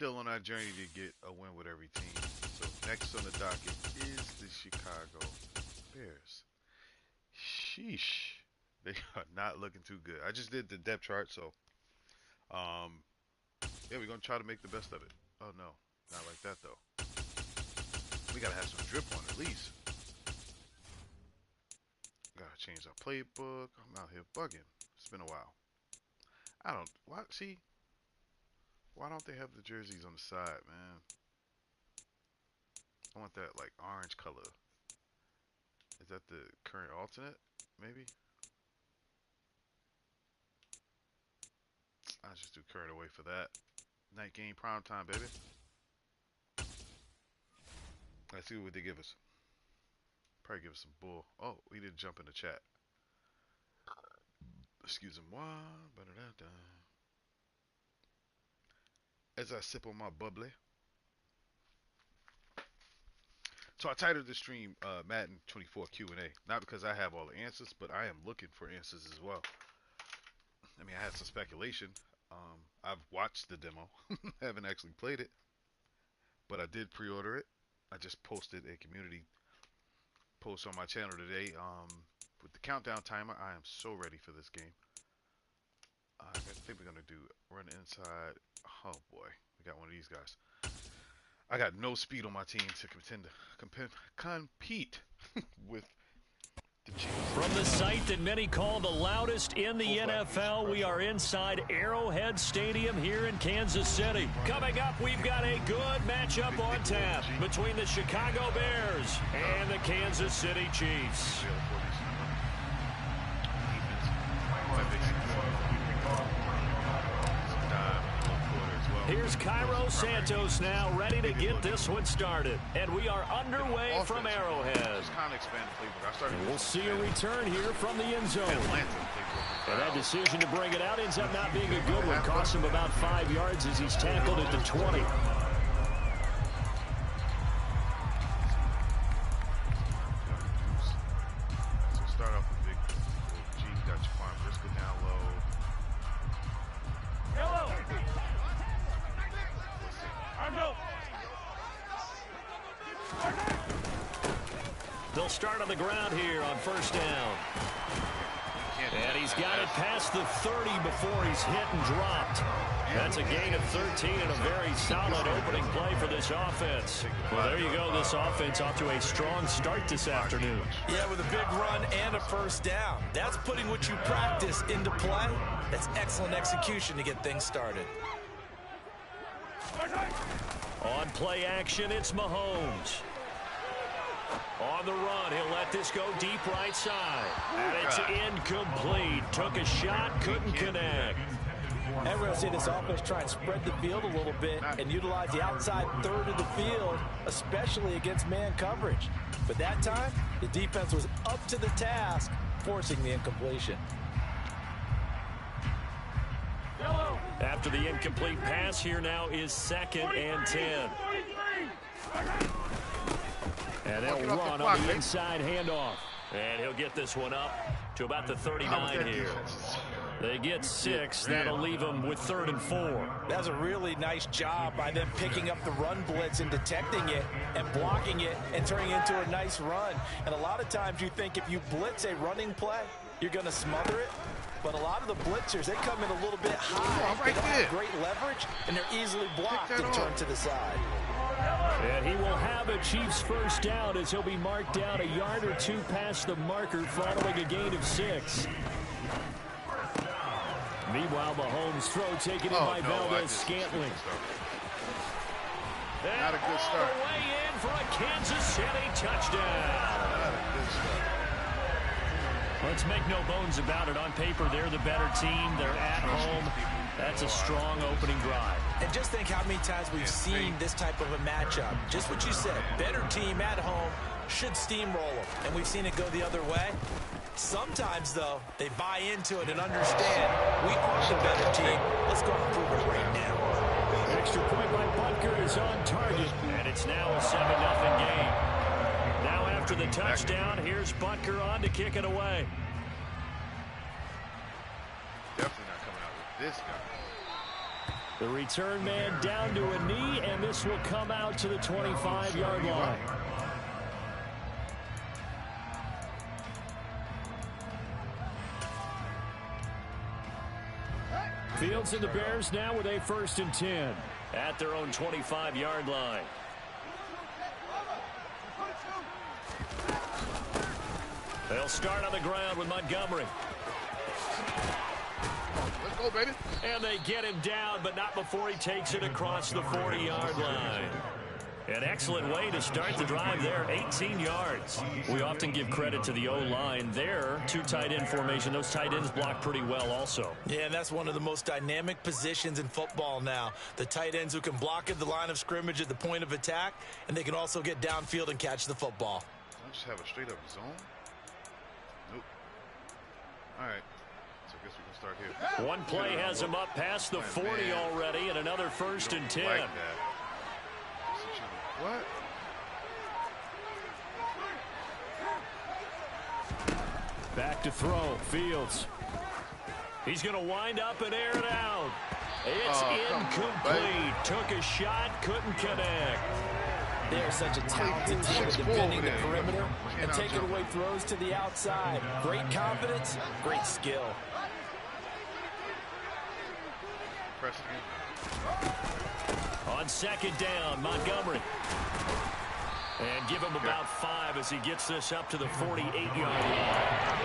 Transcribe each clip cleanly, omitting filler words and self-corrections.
still on our journey to get a win with every team. So next on the docket is the Chicago Bears. Sheesh. They are not looking too good. I just did the depth chart, so yeah, we're gonna try to make the best of it. Oh no, not like that though. We gotta have some drip on at least. Gotta change our playbook. I'm out here bugging. It's been a while. I don't. Why? See, why don't they have the jerseys on the side, man? I want that like orange color. Is that the current alternate? Maybe. I'll just do current away for that. Night game prime time, baby. Let's see what they give us. Probably give us some bull. Oh, we didn't jump in the chat. Excuse me. As I sip on my bubbly. So I titled the stream Madden 24 Q&A. Not because I have all the answers, but I am looking for answers as well. I mean, I had some speculation. I've watched the demo. Haven't actually played it. But I did pre-order it. I just posted a community post on my channel today with the countdown timer. I am so ready for this game. I think we're going to do run inside. Oh boy, we got one of these guys. I got no speed on my team to compete with the Chiefs. From the site that many call the loudest in the NFL, we are inside Arrowhead Stadium here in Kansas City. Coming up, we've got a good matchup on tap between the Chicago Bears and the Kansas City Chiefs. Here's Cairo Santos now, ready to get this one started. And we are underway from Arrowhead. And we'll see a return here from the end zone. And that decision to bring it out ends up not being a good one. Cost him about 5 yards as he's tackled at the 20. They'll start on the ground here on first down. And he's got it past the 30 before he's hit and dropped. That's a gain of 13 and a very solid opening play for this offense. Well, there you go. This offense off to a strong start this afternoon. Yeah, with a big run and a first down. That's putting what you practice into play. That's excellent execution to get things started. On play action, it's Mahomes. On the run, he'll let this go deep right side. And it's incomplete. Took a shot, couldn't connect. Everyone see this offense try and spread the field a little bit and utilize the outside third of the field, especially against man coverage. But that time, the defense was up to the task, forcing the incompletion. After the incomplete pass, here now is 2nd and 10. And they'll run on the inside handoff. And he'll get this one up to about the 39 here. They get 6. That'll leave them with 3rd and 4. That's a really nice job by them picking up the run blitz and detecting it and blocking it and turning it into a nice run. And a lot of times you think if you blitz a running play, you're going to smother it. But a lot of the blitzers, they come in a little bit high. They don't have great leverage, and they're easily blocked and turned to the side. And he will have a Chiefs first down as he'll be marked down a yard or two past the marker following a gain of 6. Meanwhile, Mahomes' throw taken in by Valdez-Scantling. Not a good start. Way in for a Kansas City touchdown. Let's make no bones about it. On paper, they're the better team. They're at home. That's a strong opening drive. And just think how many times we've seen this type of a matchup. Just what you said, better team at home should steamroll them. And we've seen it go the other way. Sometimes, though, they buy into it and understand we are the better team. Let's go and prove it right now. Extra point by Butker is on target, and it's now a 7-0 game. Now after the touchdown, here's Butker on to kick it away. Definitely not coming out with this guy. The return man down to a knee, and this will come out to the 25-yard line. Fields and the Bears now with a 1st and 10 at their own 25-yard line. They'll start on the ground with Montgomery. Let's go, baby. And they get him down, but not before he takes it across the 40-yard line. An excellent way to start the drive there, 18 yards. We often give credit to the O-line there, 2 tight end formation. Those tight ends block pretty well also. Yeah, and that's one of the most dynamic positions in football now. The tight ends who can block at the line of scrimmage at the point of attack, and they can also get downfield and catch the football. I just have a straight-up zone? Nope. All right. So I guess we can start here. One play has him up past the 40 already, and another 1st and 10. Like that. What? Back to throw. Fields. He's going to wind up and air it out. It's incomplete. Took a shot, couldn't connect. They're such a talented team at defending the perimeter and taking away throws to the outside. Great confidence, great skill. Press again. On 2nd down, Montgomery. And give him about 5 as he gets this up to the 48-yard line.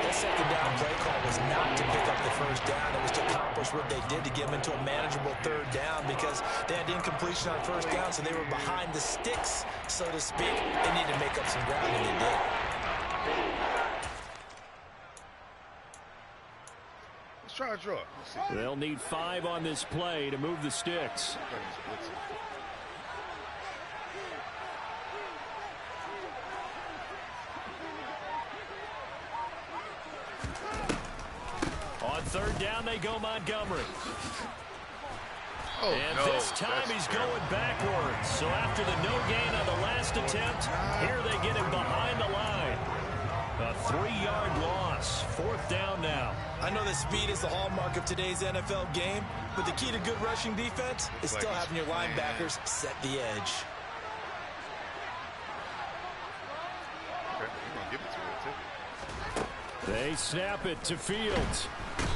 The 2nd down play call was not to pick up the 1st down. It was to accomplish what they did to get them into a manageable 3rd down because they had incompletion on 1st down, so they were behind the sticks, so to speak. They needed to make up some ground, and they did. Let's try a draw. Let's see. They'll need 5 on this play to move the sticks. On 3rd down, they go Montgomery. Oh, and no, this time he's going backwards. So after the no gain on the last attempt, here they get him behind the line. A 3-yard loss. 4th down now. I know that speed is the hallmark of today's NFL game, but the key to good rushing defense is still having your linebackers set the edge. They snap it to Fields.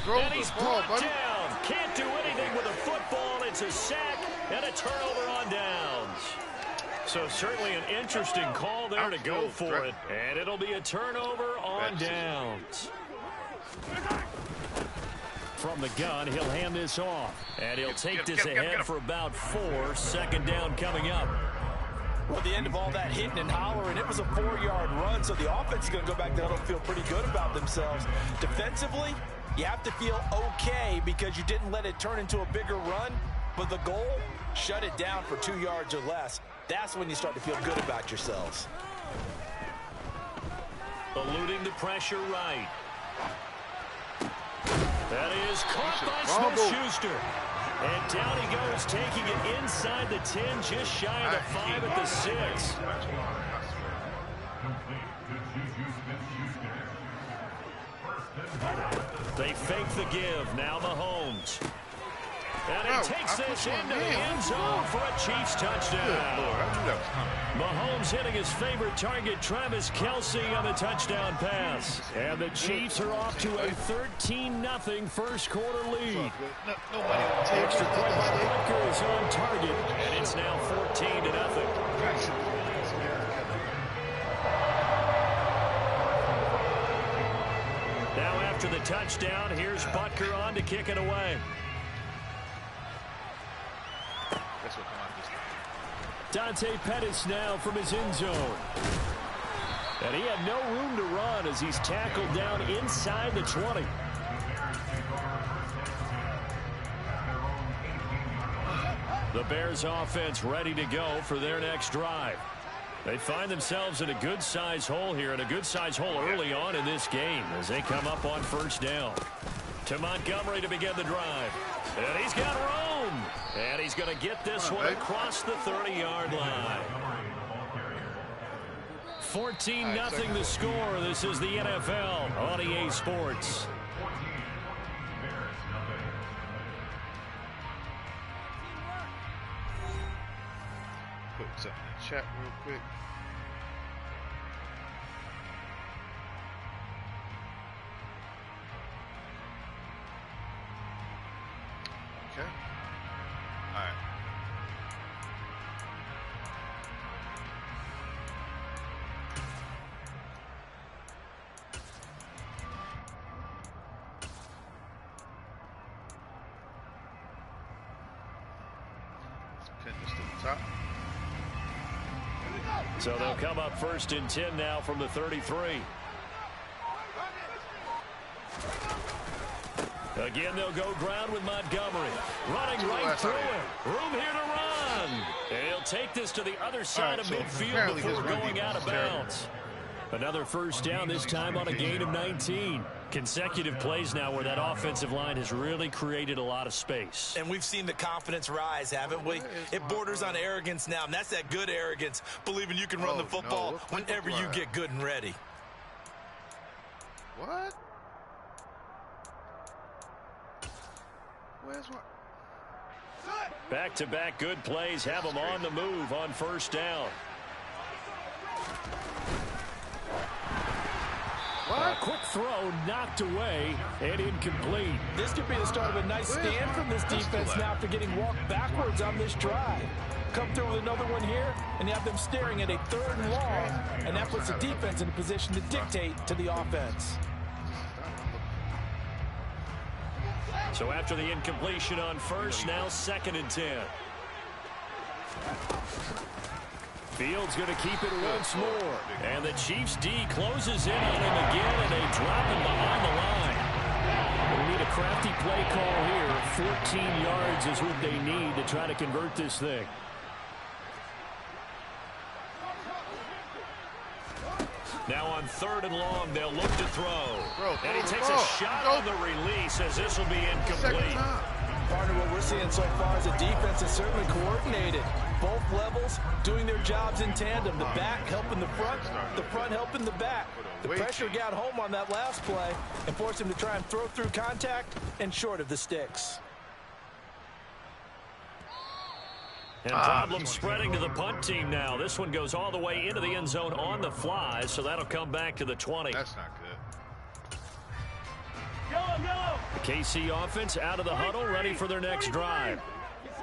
And he's brought down. Can't do anything with a football. It's a sack and a turnover on downs. So certainly an interesting call there to go for it. And it'll be a turnover on downs. From the gun, he'll hand this off. And he'll take this ahead for about 4. 2nd down coming up. Well, at the end of all that hitting and hollering, it was a 4-yard run, so the offense is going to go back there and feel pretty good about themselves. Defensively, you have to feel okay because you didn't let it turn into a bigger run, but the goal, shut it down for 2 yards or less. That's when you start to feel good about yourselves. Eluding the pressure right. That is caught by Smith-Schuster. And down he goes, taking it inside the 10, just shy of the 5 at the 6. They fake the give. Now Mahomes. And he takes this into the end zone for a Chiefs touchdown. Mahomes hitting his favorite target, Travis Kelce, on the touchdown pass. And the Chiefs are off to a 13-0 first quarter lead. Extra point by Butker is on target, and it's now 14-0. Now after the touchdown, here's Butker on to kick it away. Dante Pettis now from his end zone. And he had no room to run as he's tackled down inside the 20. The Bears offense ready to go for their next drive. They find themselves in a good-sized hole here, and a good-sized hole early on in this game as they come up on 1st down. To Montgomery to begin the drive. And he's got room. And he's going to get this one across the 30-yard line. 14-0 the score. This is the NFL on EA Sports. put something in the chat real quick. Okay. All right. Let's pin this to the top. So they'll come up 1st and 10 now from the 33. Again, they'll go ground with Montgomery. Running right through it. Room here to run. And he'll take this to the other side of midfield before going out of bounds. Another first down, this time on a gain of 19. Consecutive plays now where that offensive line has really created a lot of space. And we've seen the confidence rise, haven't we? It borders on arrogance now, and that's that good arrogance, believing you can run the football whenever you get good and ready. What? Where's what? Back-to-back good plays have them on the move on first down. A quick throw knocked away and incomplete. This could be the start of a nice stand from this defense now after getting walked backwards on this drive. Come through with another one here, and you have them staring at a 3rd and long, and that puts the defense in a position to dictate to the offense. So after the incompletion on first, now 2nd and 10. Fields going to keep it once more. And the Chiefs D closes in on him again, and they drop him behind the line. We need a crafty play call here. 14 yards is what they need to try to convert this thing. Now on 3rd and long, they'll look to throw. And he takes a shot on the release as this will be incomplete. Partner, what we're seeing so far is the defense is certainly coordinated. Both levels doing their jobs in tandem. The back helping the front helping the back. The pressure got home on that last play and forced him to try and throw through contact and short of the sticks. And problems spreading to the punt team now. This one goes all the way into the end zone on the fly, so that'll come back to the 20. That's not good. The KC offense out of the huddle, ready for their next drive.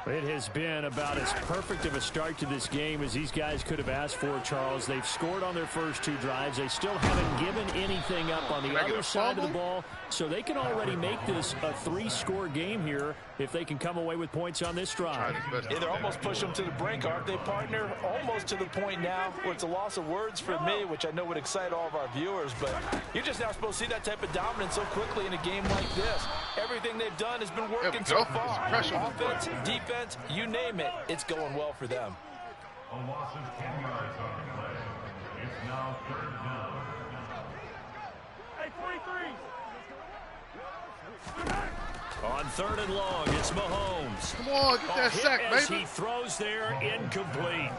It has been about as perfect of a start to this game as these guys could have asked for, Charles. They've scored on their first 2 drives. They still haven't given anything up on the other side of the ball, so they can already make this a 3-score game here if they can come away with points on this drive. Yeah, they're almost pushing them to the brink, aren't they, partner? Almost to the point now where it's a loss of words for me, which I know would excite all of our viewers, but you're just now supposed to see that type of dominance so quickly in a game like this. Everything they've done has been working so far. Offense, defense, you name it, it's going well for them. A loss of 10 yards on the play. It's now 3rd down. Hey, 43. On 3rd and long, it's Mahomes. Come on, get that sack, as baby. He throws there, incomplete.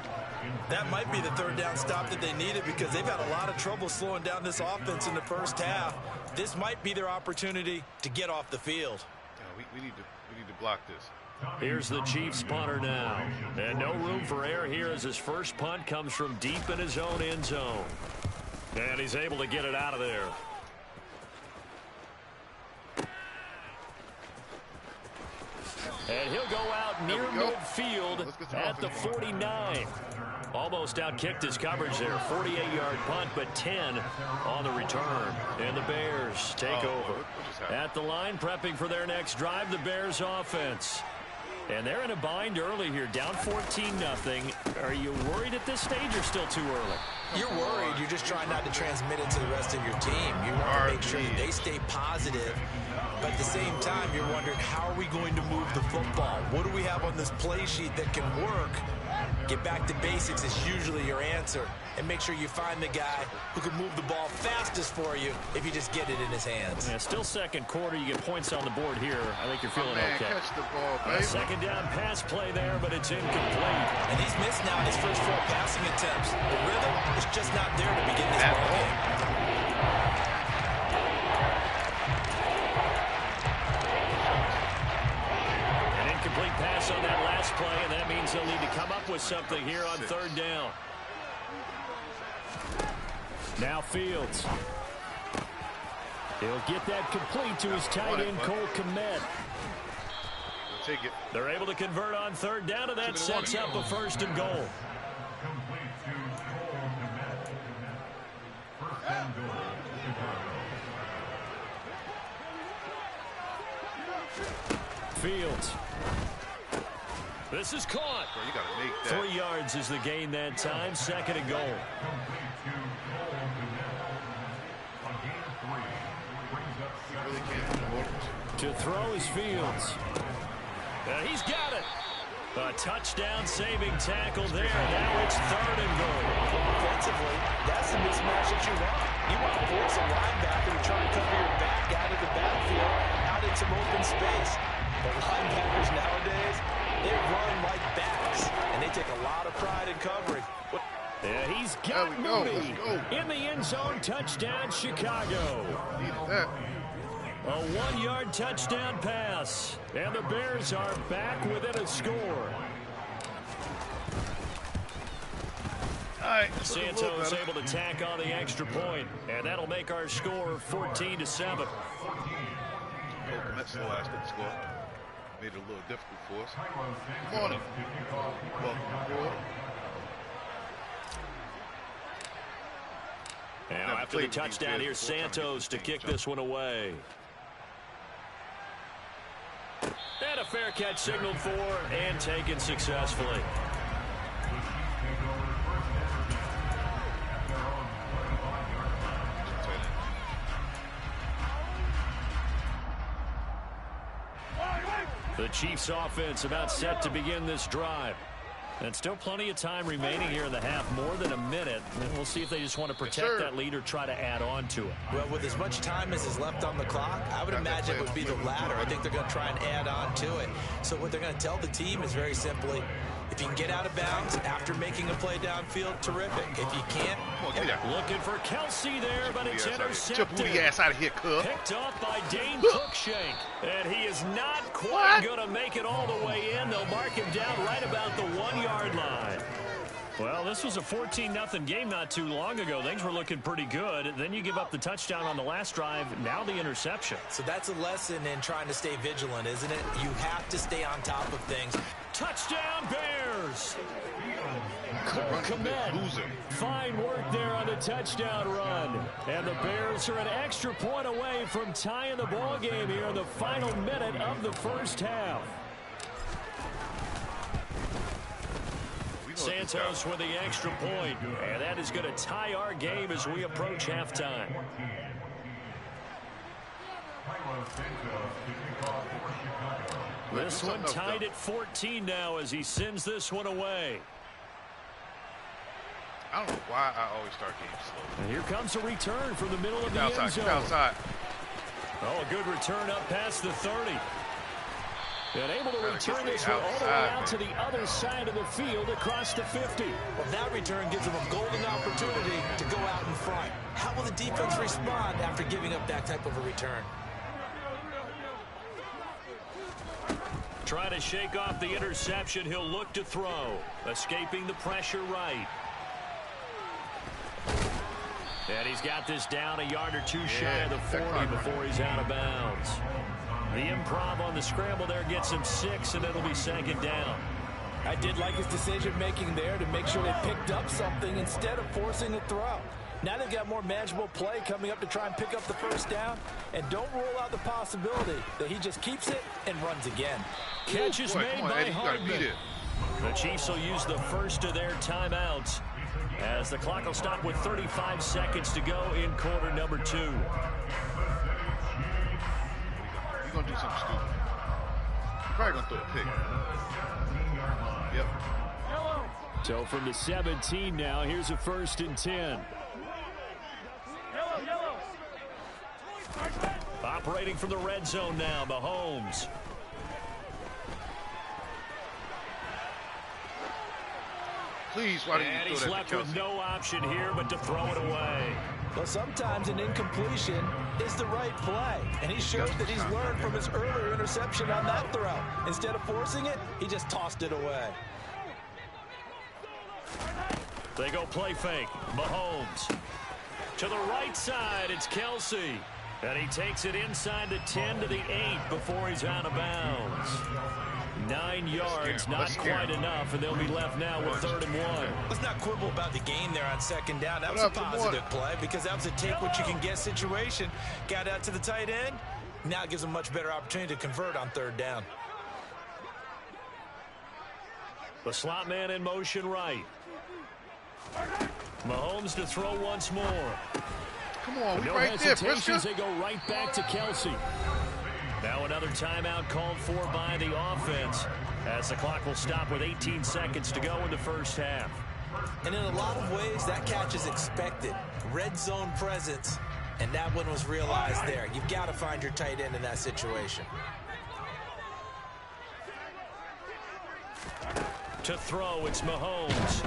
That might be the 3rd down stop that they needed because they've had a lot of trouble slowing down this offense in the first half. This might be their opportunity to get off the field. Yeah, we need to block this. Here's the Chiefs punter now. And no room for error here as his first punt comes from deep in his own end zone. And he's able to get it out of there. And he'll go out near midfield at the 49. Almost outkicked his coverage there. 48-yard punt, but 10 on the return. And the Bears take over. At the line, prepping for their next drive, the Bears offense. And they're in a bind early here, down 14-0. Are you worried at this stage or still too early? You're worried. You're just trying not to transmit it to the rest of your team. You want to make sure that they stay positive. But at the same time, you're wondering, how are we going to move the football? What do we have on this play sheet that can work? Get back to basics is usually your answer. And make sure you find the guy who can move the ball fastest for you if you just get it in his hands. Yeah, still second quarter. You get points on the board here. I think you're feeling okay. Catch the ball, baby. Second down pass play there, but it's incomplete. And he's missed now his first 4 passing attempts. The rhythm is just not there to begin this ball game. Incomplete pass on that last play, and that means they'll need to come up with something here on third down. Now Fields. He'll get that complete to his tight end, Cole Kmet. Take it. They're able to convert on third down, and that sets up a first and goal. Fields. This is caught. Bro, you gotta make that. 3 yards is the gain that time. Second and goal. Really can't. To throw is Fields. He's got it. A touchdown-saving tackle there. Now it's third and goal. Offensively, that's the mismatch that you want. You want to force a linebacker to try and cover your back out of the backfield, out in some open space. But linebackers nowadays, they run like backs, and they take a lot of pride in covering. Yeah, he's got Mooney in the end zone. Touchdown, Chicago. Needed that. A 1-yard touchdown pass, and the Bears are back within a score. All right, Santos able to tack on the extra point, and that'll make our score 14-7. That's the last good score. Made it a little difficult for us. Good morning. Welcome aboard. Now after the touchdown, here's Santos to kick this one away. And a fair catch signaled for and taken successfully. The Chiefs offense about set to begin this drive. And still plenty of time remaining here in the half, more than a minute. And we'll see if they just want to protect that lead or try to add on to it. Well, with as much time as is left on the clock, I would imagine it would be the latter. I think they're going to try and add on to it. So what they're going to tell the team is very simply, if you can get out of bounds after making a play downfield, terrific. If you can't, looking for Kelsey there, but it's intercepted. Get your booty ass out of here, cuz. Picked up by Dane Cruikshank. And he is not quite going to make it all the way in. They'll mark him down right about the 1-yard line. Well, this was a 14-0 game not too long ago. Things were looking pretty good. Then you give up the touchdown on the last drive. Now the interception. So that's a lesson in trying to stay vigilant, isn't it? You have to stay on top of things. Touchdown, Bears! Cole Kmet. Fine work there on the touchdown run. And the Bears are an extra point away from tying the ball game here in the final minute of the first half. Santos with the extra point, and that is going to tie our game as we approach halftime. This one tied at 14 now as he sends this one away. I don't know why I always start games slow. And here comes a return from the middle of the outside, end zone. Outside. Oh, a good return up past the 30. And able to return this one all the way out to the other side of the field across the 50. Well, that return gives them a golden opportunity to go out in front. How will the defense respond after giving up that type of a return? Try to shake off the interception. He'll look to throw. Escaping the pressure right. And he's got this down a yard or two shy of the 40 before he's out of bounds. The improv on the scramble there gets him 6, and it'll be second down. I did like his decision-making there to make sure they picked up something instead of forcing a throw. Now they've got more manageable play coming up to try and pick up the first down. And don't rule out the possibility that he just keeps it and runs again. Catch is made by Hardman. The Chiefs will use the first of their timeouts as the clock will stop with 35 seconds to go in quarter number 2. You're going to do something stupid. You're probably going to throw a pick. Yep. So from the 17 now, here's a 1st and 10. Operating from the red zone now, Mahomes. Please, why didn't you throw that to Kelsey? And he's left with no option here but to throw it away. Well, sometimes an incompletion is the right play, and he showed that he's learned from his earlier interception on that throw. Instead of forcing it, he just tossed it away. They go play fake. Mahomes. To the right side, it's Kelce. And he takes it inside the 10 to the 8 before he's out of bounds. 9 yards, not quite enough, and they'll be left now with 3rd and 1. Let's not quibble about the gain there on 2nd down. That was a positive play because that was a take-what-you-can-get situation. Got out to the tight end. Now it gives them a much better opportunity to convert on 3rd down. The slot man in motion right. Mahomes to throw once more. Come on, no right there, hesitations. They go right back to Kelce. Now another timeout called for by the offense as the clock will stop with 18 seconds to go in the first half. And in a lot of ways, that catch is expected. Red zone presence, and that one was realized there. You've got to find your tight end in that situation. To throw, it's Mahomes.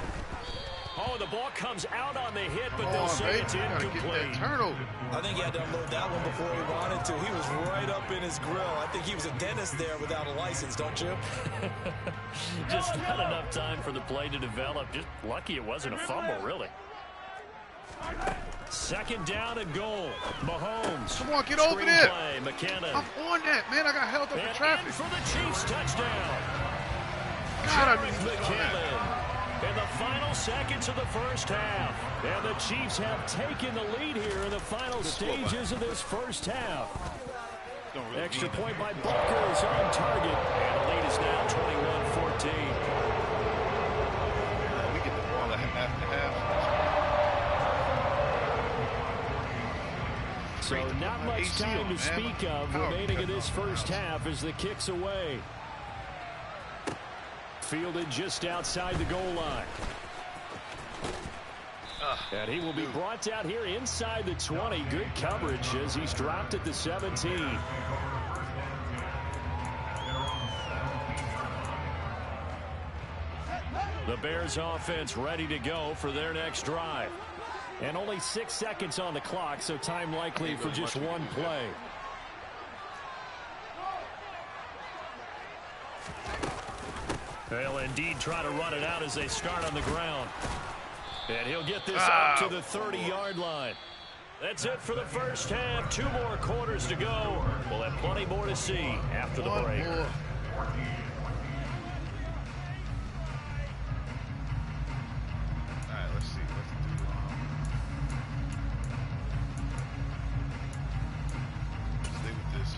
Oh, the ball comes out on the hit, but they'll say it's incomplete. I think he had to unload that one before he wanted to. He was right up in his grill. I think he was a dentist there without a license, don't you? Just not enough time for the play to develop. Just lucky it wasn't a fumble, really. 2nd down and goal. Mahomes. Come on, get over there. McKinnon. I'm on that, man. I got held up in traffic. For the Chiefs touchdown. God, McKinnon. In the final seconds of the first half. And the Chiefs have taken the lead here in the final stages of this first half. Extra point by Butker is on target. And the lead is now 21-14. We get the ball after half. So not much time to speak of remaining in this first half as the kick's away. Fielded just outside the goal line. And he will be brought out here inside the 20. Good coverage as he's dropped at the 17. The Bears offense ready to go for their next drive. And only 6 seconds on the clock, so time likely for just one play. They'll indeed try to run it out as they start on the ground. And he'll get this up to the 30-yard line. That's it for the first half. 2 more quarters to go. We'll have plenty more to see after the break. All right, let's see. Let's stay with this.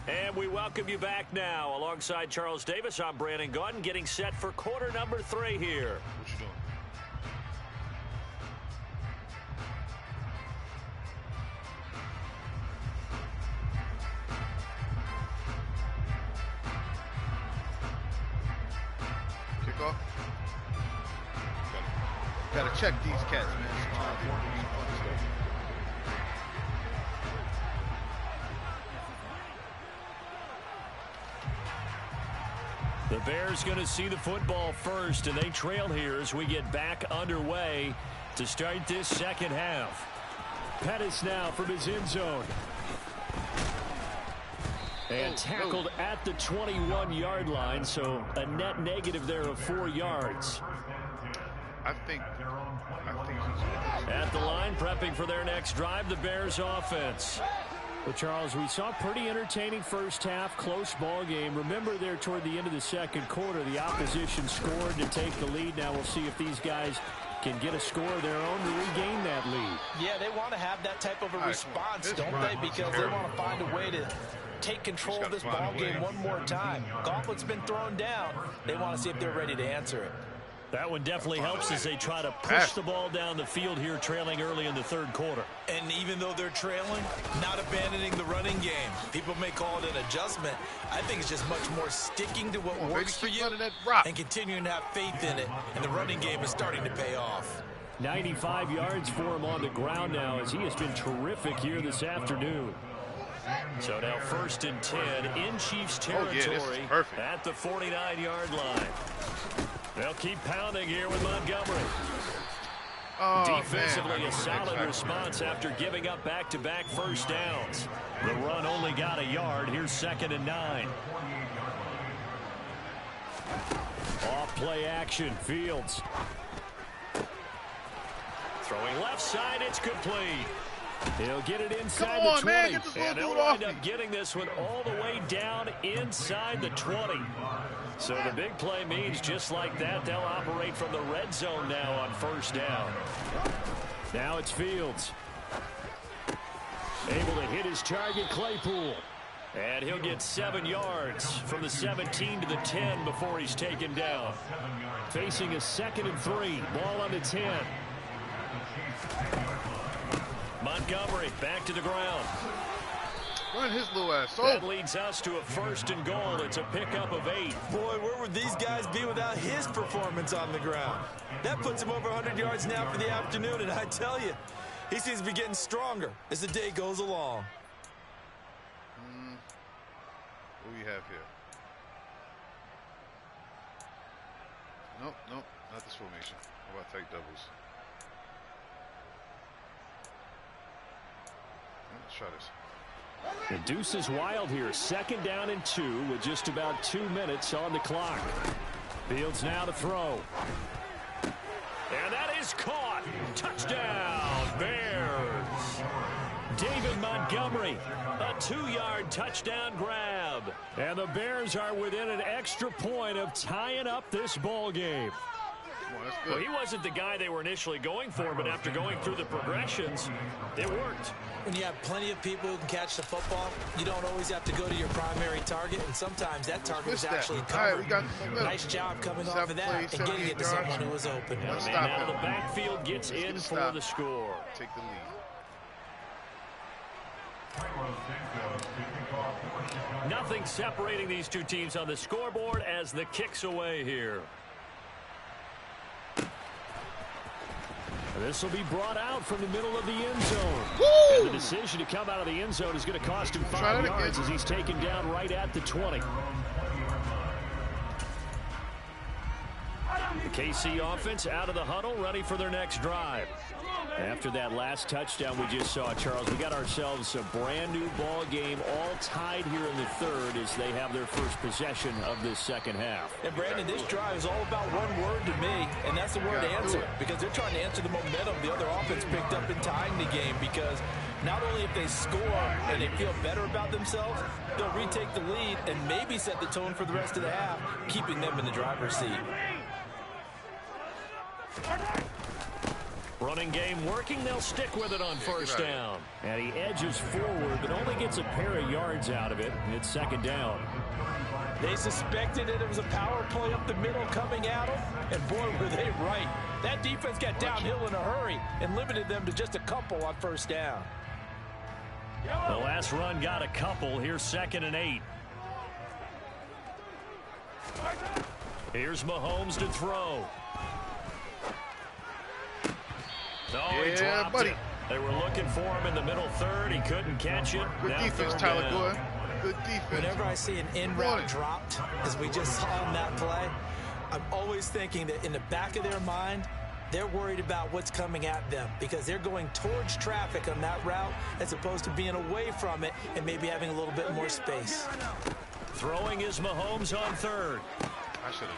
And we welcome you back now. Alongside Charles Davis, I'm Brandon Gaudin, getting set for quarter number 3 here. What you doing? Kickoff? Gotta check these cats, man. The Bears going to see the football first, and they trail here as we get back underway to start this second half. Pettis now from his end zone. And tackled at the 21-yard line, so a net negative there of 4 yards. I think he's at the line, prepping for their next drive, the Bears offense. Well, Charles, we saw a pretty entertaining first half, close ball game. Remember there toward the end of the second quarter, the opposition scored to take the lead. Now we'll see if these guys can get a score of their own to regain that lead. Yeah, they want to have that type of a response, don't they? Because they want to find a way to take control of this ball game one more time. Gauntlet's been thrown down. They want to see if they're ready to answer it. That one definitely helps as they try to push the ball down the field here, trailing early in the third quarter. And even though they're trailing, not abandoning the running game. People may call it an adjustment. I think it's just much more sticking to what works for you and continuing to have faith in it. And the running game is starting to pay off. 95 yards for him on the ground now as he has been terrific here this afternoon. So now 1st and 10 in Chiefs territory at the 49-yard line. They'll keep pounding here with Montgomery. Defensively, a solid response after giving up back-to-back first downs. The run only got a yard. Here's 2nd and 9. Off play action. Fields. Throwing left side. It's complete. He'll get it inside the 20. Man, and they'll wind up getting this one all the way down inside the 20. So the big play means just like that, they'll operate from the red zone now on 1st down. Now it's Fields. Able to hit his target, Claypool. And he'll get 7 yards from the 17 to the 10 before he's taken down. Facing a 2nd and 3. Ball on the 10. Montgomery back to the ground. Run his little ass. That leads us to a 1st and goal. It's a pickup of 8. Boy, where would these guys be without his performance on the ground? That puts him over 100 yards now for the afternoon, and I tell you, he seems to be getting stronger as the day goes along. What do we have here? Nope, not this formation. How about take doubles? Let's try this. The deuce is wild here. 2nd down and 2 with just about 2 minutes on the clock. Fields now to throw. And that is caught. Touchdown, Bears. David Montgomery, a 2-yard touchdown grab. And the Bears are within an extra point of tying up this ball game. Well, he wasn't the guy they were initially going for, but after going through the progressions, it worked. When you have plenty of people who can catch the football, you don't always have to go to your primary target, and sometimes that target is actually covered. Nice job coming off of that and getting it to someone who was open. And now the backfield gets in for the score. Take the lead. Nothing separating these two teams on the scoreboard as the kick's away here. This will be brought out from the middle of the end zone. Woo! And the decision to come out of the end zone is going to cost him 5 yards as he's taken down right at the 20. The KC offense out of the huddle, ready for their next drive. After that last touchdown we just saw, Charles, we got ourselves a brand new ball game, all tied here in the 3rd as they have their first possession of this 2nd half. And Brandon, this drive is all about one word to me, and that's the word answer, because they're trying to answer the momentum the other offense picked up in tying the game, because not only if they score and they feel better about themselves, they'll retake the lead and maybe set the tone for the rest of the half, keeping them in the driver's seat. Running game working. They'll stick with it on 1st down. And he edges forward, but only gets a pair of yards out of it. And it's 2nd down. They suspected that it was a power play up the middle coming at them. And boy, were they right. That defense got downhill in a hurry and limited them to just a couple on 1st down. The last run got a couple. Here's 2nd and 8. Here's Mahomes to throw. Oh, he dropped it. They were looking for him in the middle 3rd. He couldn't catch it. Good defense, Tyler Boyd. Good defense. Whenever I see an in route dropped, as we just saw in that play, I'm always thinking that in the back of their mind, they're worried about what's coming at them because they're going towards traffic on that route as opposed to being away from it and maybe having a little bit more space. Throwing is Mahomes on 3rd.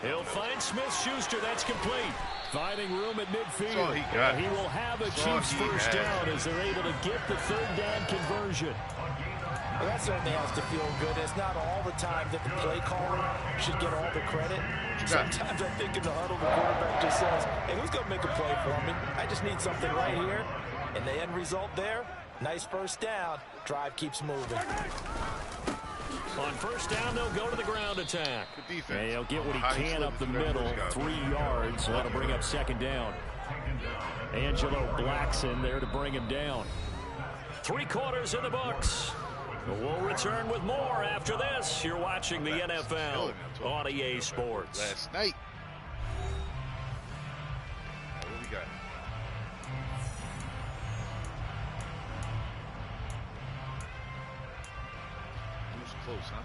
He'll find Smith-Schuster. That's complete. Finding room at midfield. He will have a Chiefs 1st down as they're able to get the 3rd down conversion. Well, that certainly has to feel good. It's not all the time that the play caller should get all the credit. Sometimes I think in the huddle, the quarterback just says, hey, who's going to make a play for me? I just need something right here. And the end result there, nice 1st down. Drive keeps moving. On 1st down, they'll go to the ground attack. Good defense. And he'll get what he can up the middle, 3 yards. So that'll bring up 2nd down. Angelo Blackson there to bring him down. 3 quarters in the books. We'll return with more after this. You're watching the NFL on EA Sports. Last night. What we got? close, huh?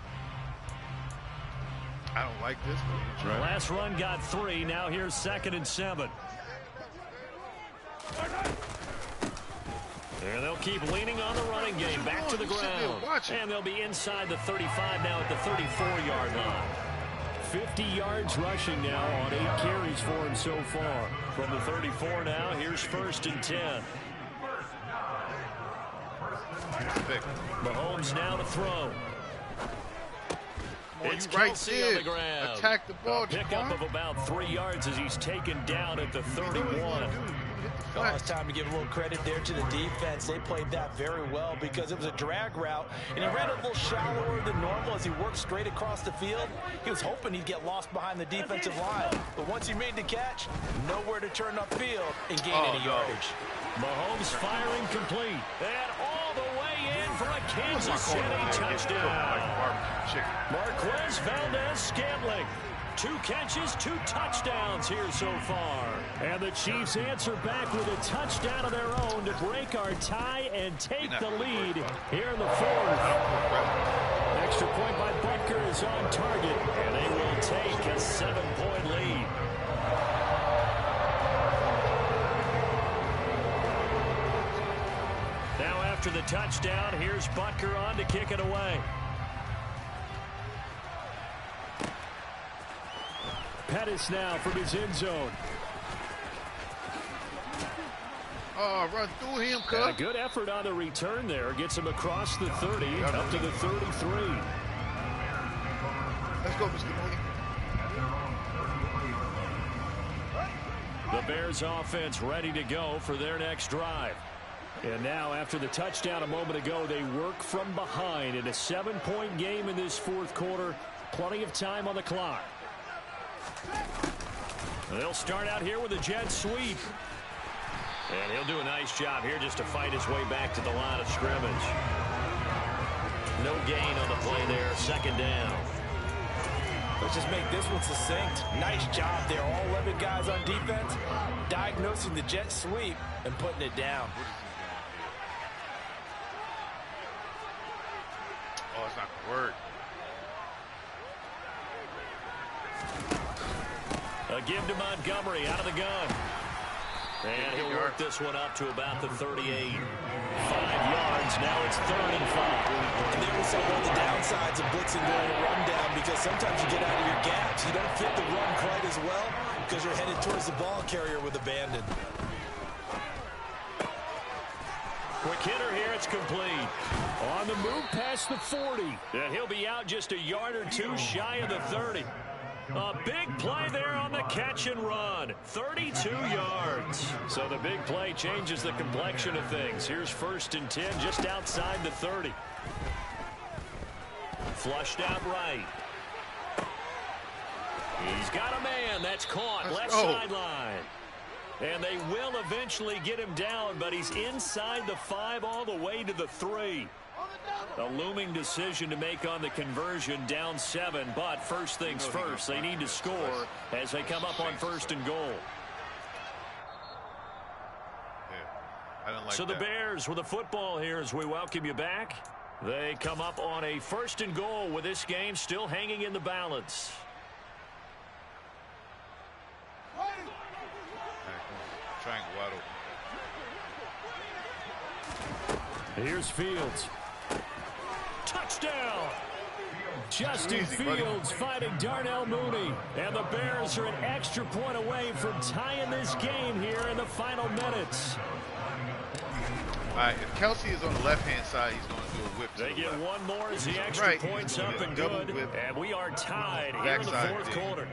I don't like this. The last run got 3. Now here's 2nd and 7. And they'll keep leaning on the running game. Back to the ground. And they'll be inside the 35 now at the 34-yard line. 50 yards rushing now on 8 carries for him so far. From the 34 now, here's 1st and 10. Mahomes now to throw. It's Kelce on the ground. Attack the ball. A pickup of about 3 yards as he's taken down at the 31. Oh, it's time to give a little credit there to the defense. They played that very well because it was a drag route, and he ran a little shallower than normal as he worked straight across the field. He was hoping he'd get lost behind the defensive line, but once he made the catch, nowhere to turn upfield and gain any yardage. Mahomes firing complete, and all the way in for a Kansas City touchdown. Marquez Valdez-Scantling. 2 catches, 2 touchdowns here so far. And the Chiefs answer back with a touchdown of their own to break our tie and take the lead here in the 4th. Extra point by Butker is on target, and they will take a 7-point lead. Now after the touchdown, here's Butker on to kick it away. Pettis now from his end zone. Oh, run through him, cuz. A good effort on the return there. Gets him across the 30, up to the 33. Let's go, Mr. Mooney. The Bears offense ready to go for their next drive. And now after the touchdown a moment ago, they work from behind in a 7-point game in this 4th quarter. Plenty of time on the clock. They'll start out here with a jet sweep. And he'll do a nice job here just to fight his way back to the line of scrimmage. No gain on the play there. 2nd down. Let's just make this one succinct. Nice job there. All 11 guys on defense diagnosing the jet sweep and putting it down. Oh, it's not going to work. A give to Montgomery out of the gun. And he'll work this one up to about the 38. 5 yards. Now it's 3rd and 5. And there was some of the downsides of blitzing during a run down because sometimes you get out of your gaps. You don't fit the run quite as well because you're headed towards the ball carrier with abandon. Quick hitter here. It's complete. On the move past the 40. And he'll be out just a yard or 2 shy of the 30. A big play there on the catch and run. 32 yards. So the big play changes the complexion of things. Here's 1st and 10 just outside the 30. Flushed out right. He's got a man. That's caught. Left sideline. And they will eventually get him down, but he's inside the 5 all the way to the 3. A looming decision to make on the conversion, down 7, but first things first, they need to score as they come up on 1st and goal. Yeah, I don't like so the Bears with the football here as we welcome you back. They come up on a 1st and goal with this game still hanging in the balance. Triangle wide open. Here's Fields. Touchdown! Justin Fields fighting Darnell Mooney. And the Bears are an extra point away from tying this game here in the final minutes. All right, if Kelce is on the left-hand side, he's going to do a whip. They get one more as the extra points up and good. And we are tied here in the 4th quarter.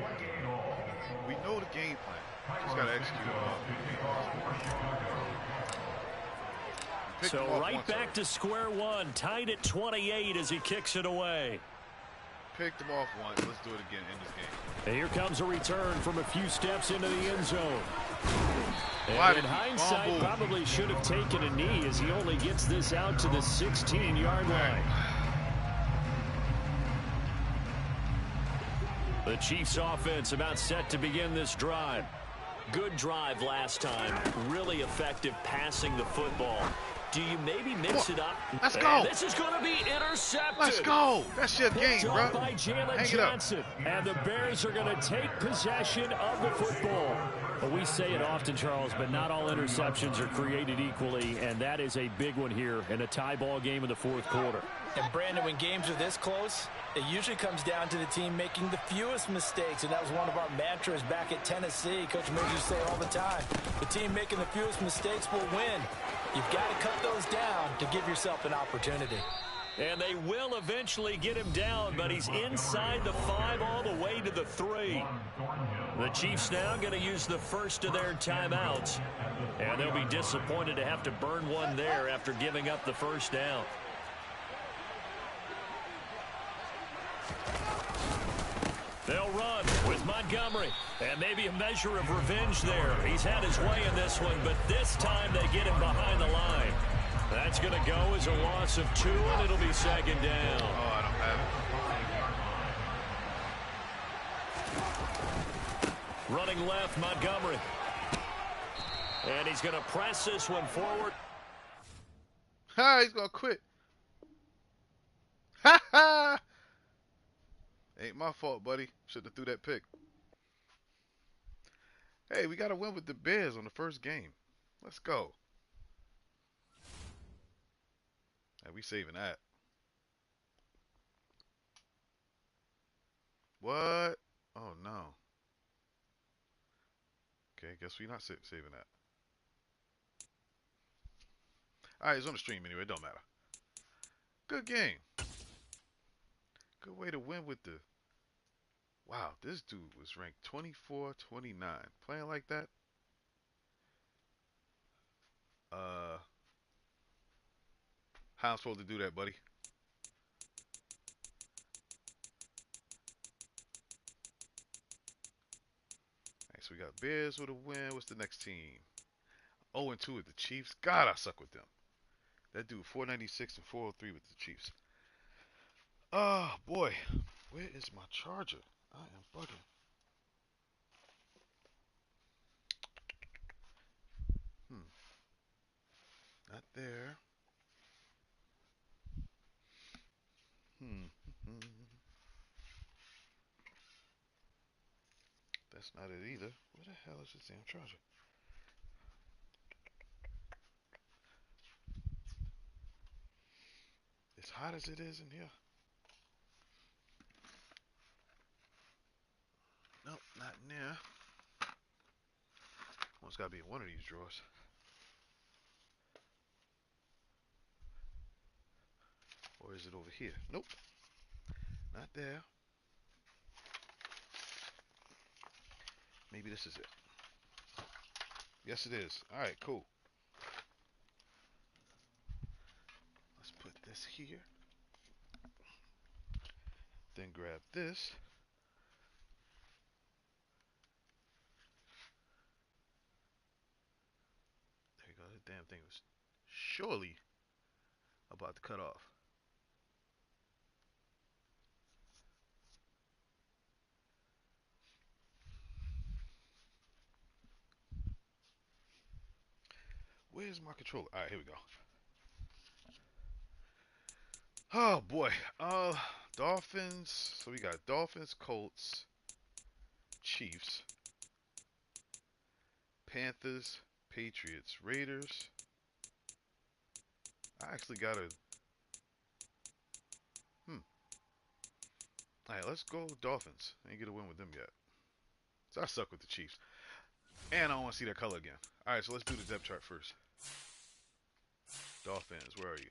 We know the game plan. Just got to execute it. So right back to square one, tied at 28 as he kicks it away. Picked him off once. Let's do it again in this game. And here comes a return from a few steps into the end zone. And in hindsight, probably should have taken a knee as he only gets this out to the 16-yard line. The Chiefs offense about set to begin this drive. Good drive last time. Really effective passing the football. Do you maybe mix it up? Let's go. This is going to be intercepted. Let's go. That's your game, bro. By Jalen Johnson. And the Bears are going to take possession of the football. Well, we say it often, Charles, but not all interceptions are created equally, and that is a big one here in a tie ball game in the fourth quarter. And, Brandon, when games are this close, it usually comes down to the team making the fewest mistakes, and that was one of our mantras back at Tennessee. Coach Moore used to say it all the time. The team making the fewest mistakes will win. You've got to cut those down to give yourself an opportunity. And they will eventually get him down, but he's inside the 5 all the way to the 3. The Chiefs now going to use the first of their timeouts, and they'll be disappointed to have to burn one there after giving up the first down. They'll run with Montgomery, and maybe a measure of revenge there. He's had his way in this one, but this time they get him behind the line. That's going to go as a loss of 2, and it'll be second down. Oh, I don't have it. Running left, Montgomery. And he's going to press this one forward. Ha, he's going to quit. Ha ha! Ain't my fault, buddy. Shouldn't have threw that pick. Hey, we got to win with the Bears on the first game. Let's go. Hey, we saving that. What? Oh, no. Okay, guess we're not saving that. Alright, it's on the stream anyway. It don't matter. Good game. Good way to win with the... Wow, this dude was ranked 24-29. Playing like that? How I'm supposed to do that, buddy? Alright, so we got Bears with a win. What's the next team? 0-2 with the Chiefs. God, I suck with them. That dude 496 and 403 with the Chiefs. Oh, boy. Where is my charger? I am bugging. Not there. That's not it either. Where the hell is this damn charger? As hot as it is in here. Nope, not in there. Well, it's got to be in one of these drawers. Or is it over here? Nope. Not there. Maybe this is it. Yes, it is. Alright, cool. Let's put this here. Then grab this. There you go. The damn thing was surely about to cut off. Where's my controller? Alright, here we go. Oh boy. Dolphins. So we got Dolphins, Colts, Chiefs, Panthers, Patriots, Raiders. I actually got a... Alright, let's go Dolphins. I ain't get a win with them yet. So I suck with the Chiefs. And I don't want to see their color again. Alright, so let's do the depth chart first. Dolphins, where are you?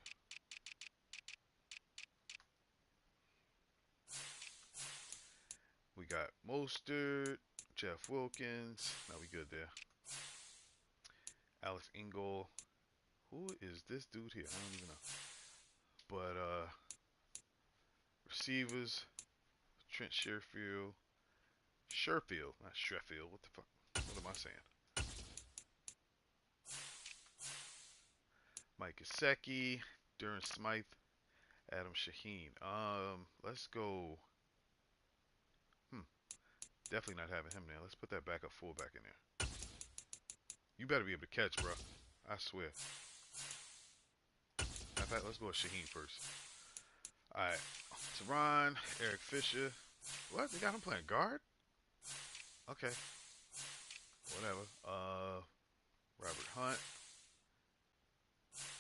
We got Mostert, Jeff Wilkins. No, we good there. Alex Ingold. Who is this dude here? I don't even know. But, receivers. Trent Sherfield. Sherfield, not Sheffield. What the fuck? What am I saying? Mike Gesicki, Durham Smythe, Adam Shaheen. Let's go. Definitely not having him there. Let's put that backup fullback in there. You better be able to catch, bro. I swear. In fact, let's go with Shaheen first. All right. Teron, Eric Fisher. What? They got him playing guard? Okay. Whatever. Robert Hunt.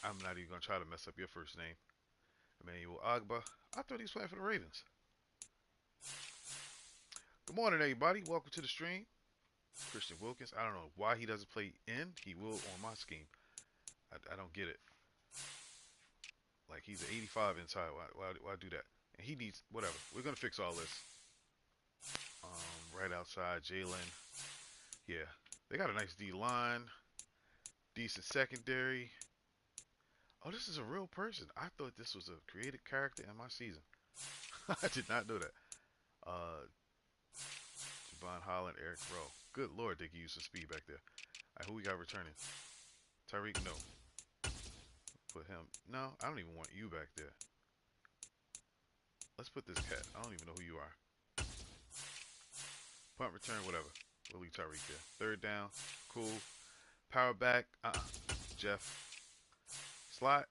I'm not even going to try to mess up your first name. Emmanuel Agba. I thought he was playing for the Ravens. Good morning, everybody. Welcome to the stream. Christian Wilkins. I don't know why he doesn't play in. He will on my scheme. I don't get it. Like, he's an 85 inside. Why do that? And he needs, whatever. We're going to fix all this. Right outside, Jalen. Yeah. They got a nice D-line. Decent secondary. Oh, this is a real person. I thought this was a created character in my season. I did not know that. Javon Holland, Eric Rowe. Good Lord, they can use some speed back there. All right, who we got returning? Tyreek, no. Put him. No, I don't even want you back there. Let's put this cat. I don't even know who you are. Punt return, whatever. We'll leave Tyreek there. Third down. Cool. Power back. Jeff. Slot.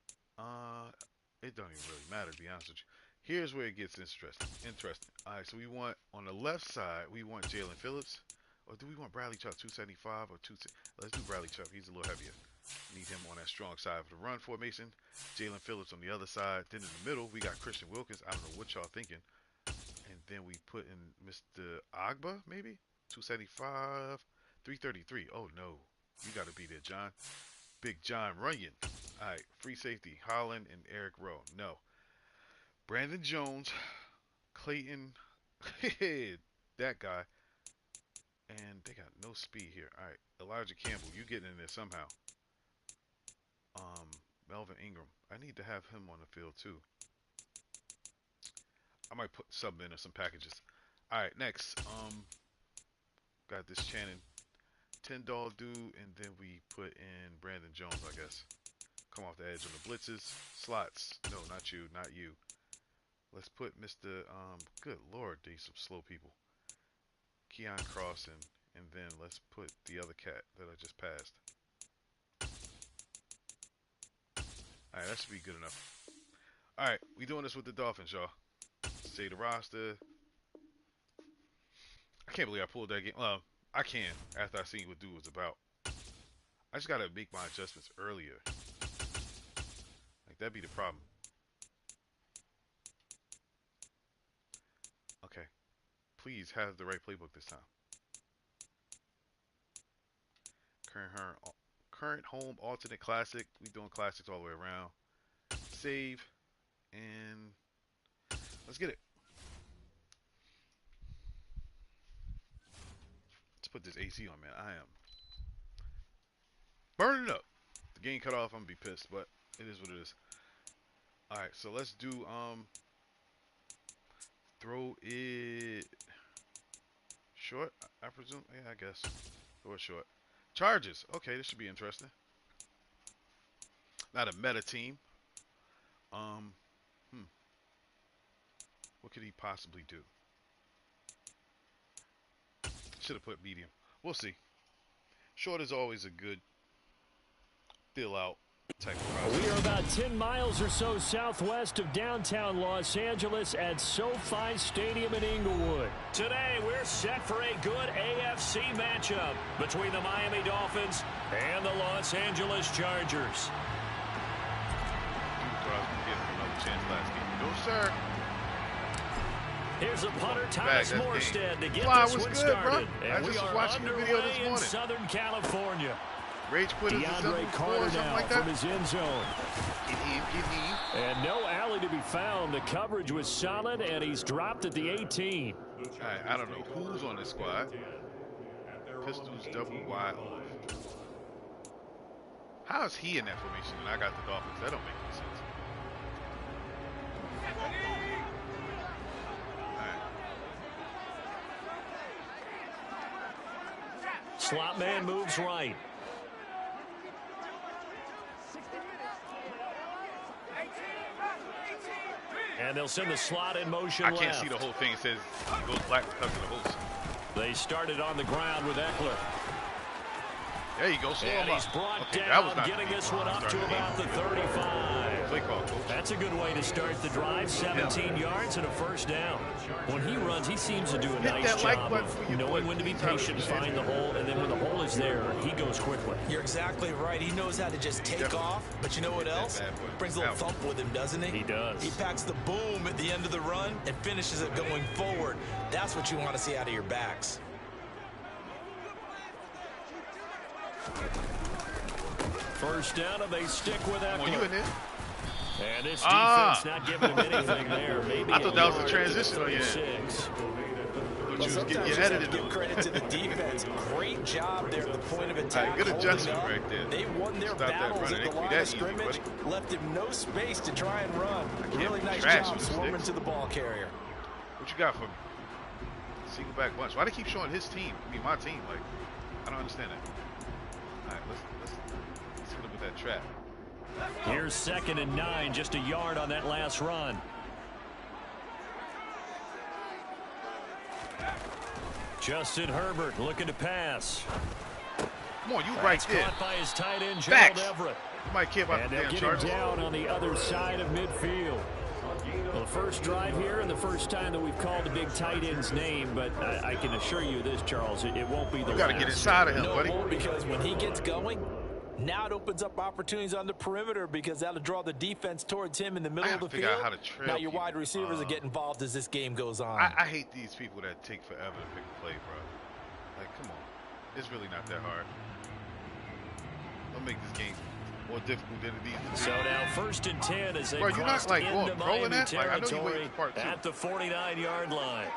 It don't even really matter, to be honest with you. Here's where it gets interesting. All right, so we want, on the left side, we want Jalen Phillips. Or do we want Bradley Chubb, 275 or 260? Let's do Bradley Chubb. He's a little heavier. Need him on that strong side of the run formation. Jalen Phillips on the other side. Then in the middle, we got Christian Wilkins. I don't know what y'all thinking. And then we put in Mr. Agba, maybe? 275, 333. Oh, no. You got to be there, John. Big John Runyon. All right, free safety, Holland and Eric Rowe. No. Brandon Jones, Clayton, that guy. And they got no speed here. All right, Elijah Campbell, you getting in there somehow. Melvin Ingram. I need to have him on the field too. I might put sub in or some packages. All right, next. Got this Channing Tindall dude, and then we put in Brandon Jones, I guess. Come off the edge on the blitzes. Slots. No, not you, not you. Let's put Mr. Good Lord, these some slow people. Keon Cross and then let's put the other cat that I just passed. Alright, that should be good enough. Alright, we doing this with the Dolphins, y'all. Say the roster. I can't believe I pulled that game. Well, I can after I seen what dude was about. I just gotta make my adjustments earlier. Like, that'd be the problem. Okay. Please have the right playbook this time. Current home alternate classic. We doing classics all the way around. Save. And let's get it. Let's put this AC on, man. I am burning it up. The game cut off, I'm gonna be pissed, but it is what it is. Alright, so let's do throw it short, I presume. Yeah, I guess. Throw it short. Charges. Okay, this should be interesting. Not a meta team. What could he possibly do? Should have put medium. We'll see. Short is always a good fill out type of process. We are about 10 miles or so southwest of downtown Los Angeles at SoFi Stadium in Inglewood. Today, we're set for a good AFC matchup between the Miami Dolphins and the Los Angeles Chargers. No, sir. Here's a punter, Thomas Morstead, to get this one started. And we are underway in Southern California. Rage quit DeAndre Carter now like from his end zone. Get him. And no alley to be found. The coverage was solid, and he's dropped at the 18. All right, I don't know who's on this squad. Pistols double wide off. How is he in that formation and I got the Dolphins? That don't make any sense. Slot man moves right. And they'll send the slot in motion left. I can't see the whole thing. It says it goes black because of the host. They started on the ground with Eckler. There you go. Slow him up. He's brought down, getting this one up to about the 35. play call, coach. That's a good way to start the drive. 17 yards and a first down. When he runs, he seems to do a nice job of knowing when to be patient, find the hole, and then when the hole is there, he goes quickly. You're exactly right. He knows how to just take off, but you know what else? Brings a little thump with him, doesn't he? He does. He packs the boom at the end of the run and finishes it going forward. That's what you want to see out of your backs. First down, and they stick with Eckler. You in there? And this defense not giving him anything there. Maybe I thought that was a transition on you. Well, sometimes you have to give credit to the defense. Great job there at the point of attack. Good adjustment right there. They won their battles at the line of scrimmage, left him no space to try and run. Really nice job swarming to the ball carrier. What you got for me? Single back bunch. Why do they keep showing his team? I mean, my team. Like, I don't understand that. All right, let's hit him with that trap. Here's 2nd and 9, just a yard on that last run. Justin Herbert looking to pass. Come on, you right there. Caught by his tight end, Gerald Everett. You might care about and the damn they'll get him down on the other side of midfield. Well, the first drive here and the first time that we've called the big tight end's name, but I can assure you this, Charles, it won't be the last. You got to get inside of him, buddy. No, because when he gets going, now it opens up opportunities on the perimeter because that'll draw the defense towards him in the middle of the field. How to trail now your wide receivers will get involved as this game goes on. I hate these people that take forever to pick a play, bro. Like, come on. It's really not that hard. Don't make this game more difficult than it is. So now 1st and 10 as they cross like, into Miami that? territory like, part at the 49-yard line.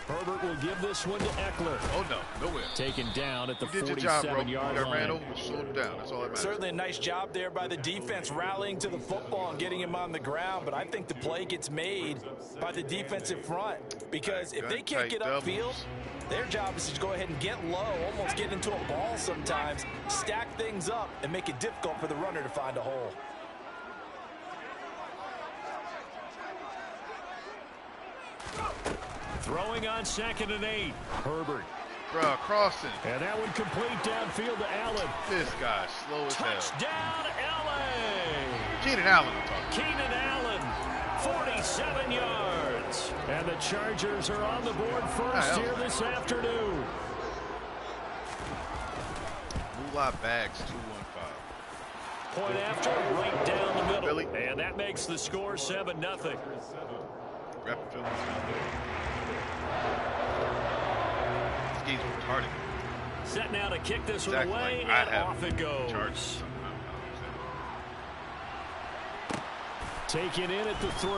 Herbert will give this one to Eckler. Oh, no. Nowhere. Taken down at the 47-yard line. You line. ran over, but you slowed him down. That's all that matters. Certainly a nice job there by the defense rallying to the football and getting him on the ground, but I think the play gets made by the defensive front because if they can't get upfield, their job is to go ahead and get low, almost get into a ball sometimes, stack things up, and make it difficult for the runner to find a hole. Throwing on 2nd and 8. Herbert. Crossing. And that one complete downfield to Allen. This guy's slow as hell. Touchdown, LA. Keenan Allen, I'm talking. Keenan Allen, 47 yards. And the Chargers are on the board first here this afternoon. Moolah Bags 215. Point after, right down the middle. Really? And that makes the score 7-0. Rapid Phillips. This game's retarded. Set now to kick this one away, and off it goes. Taken in at the 3.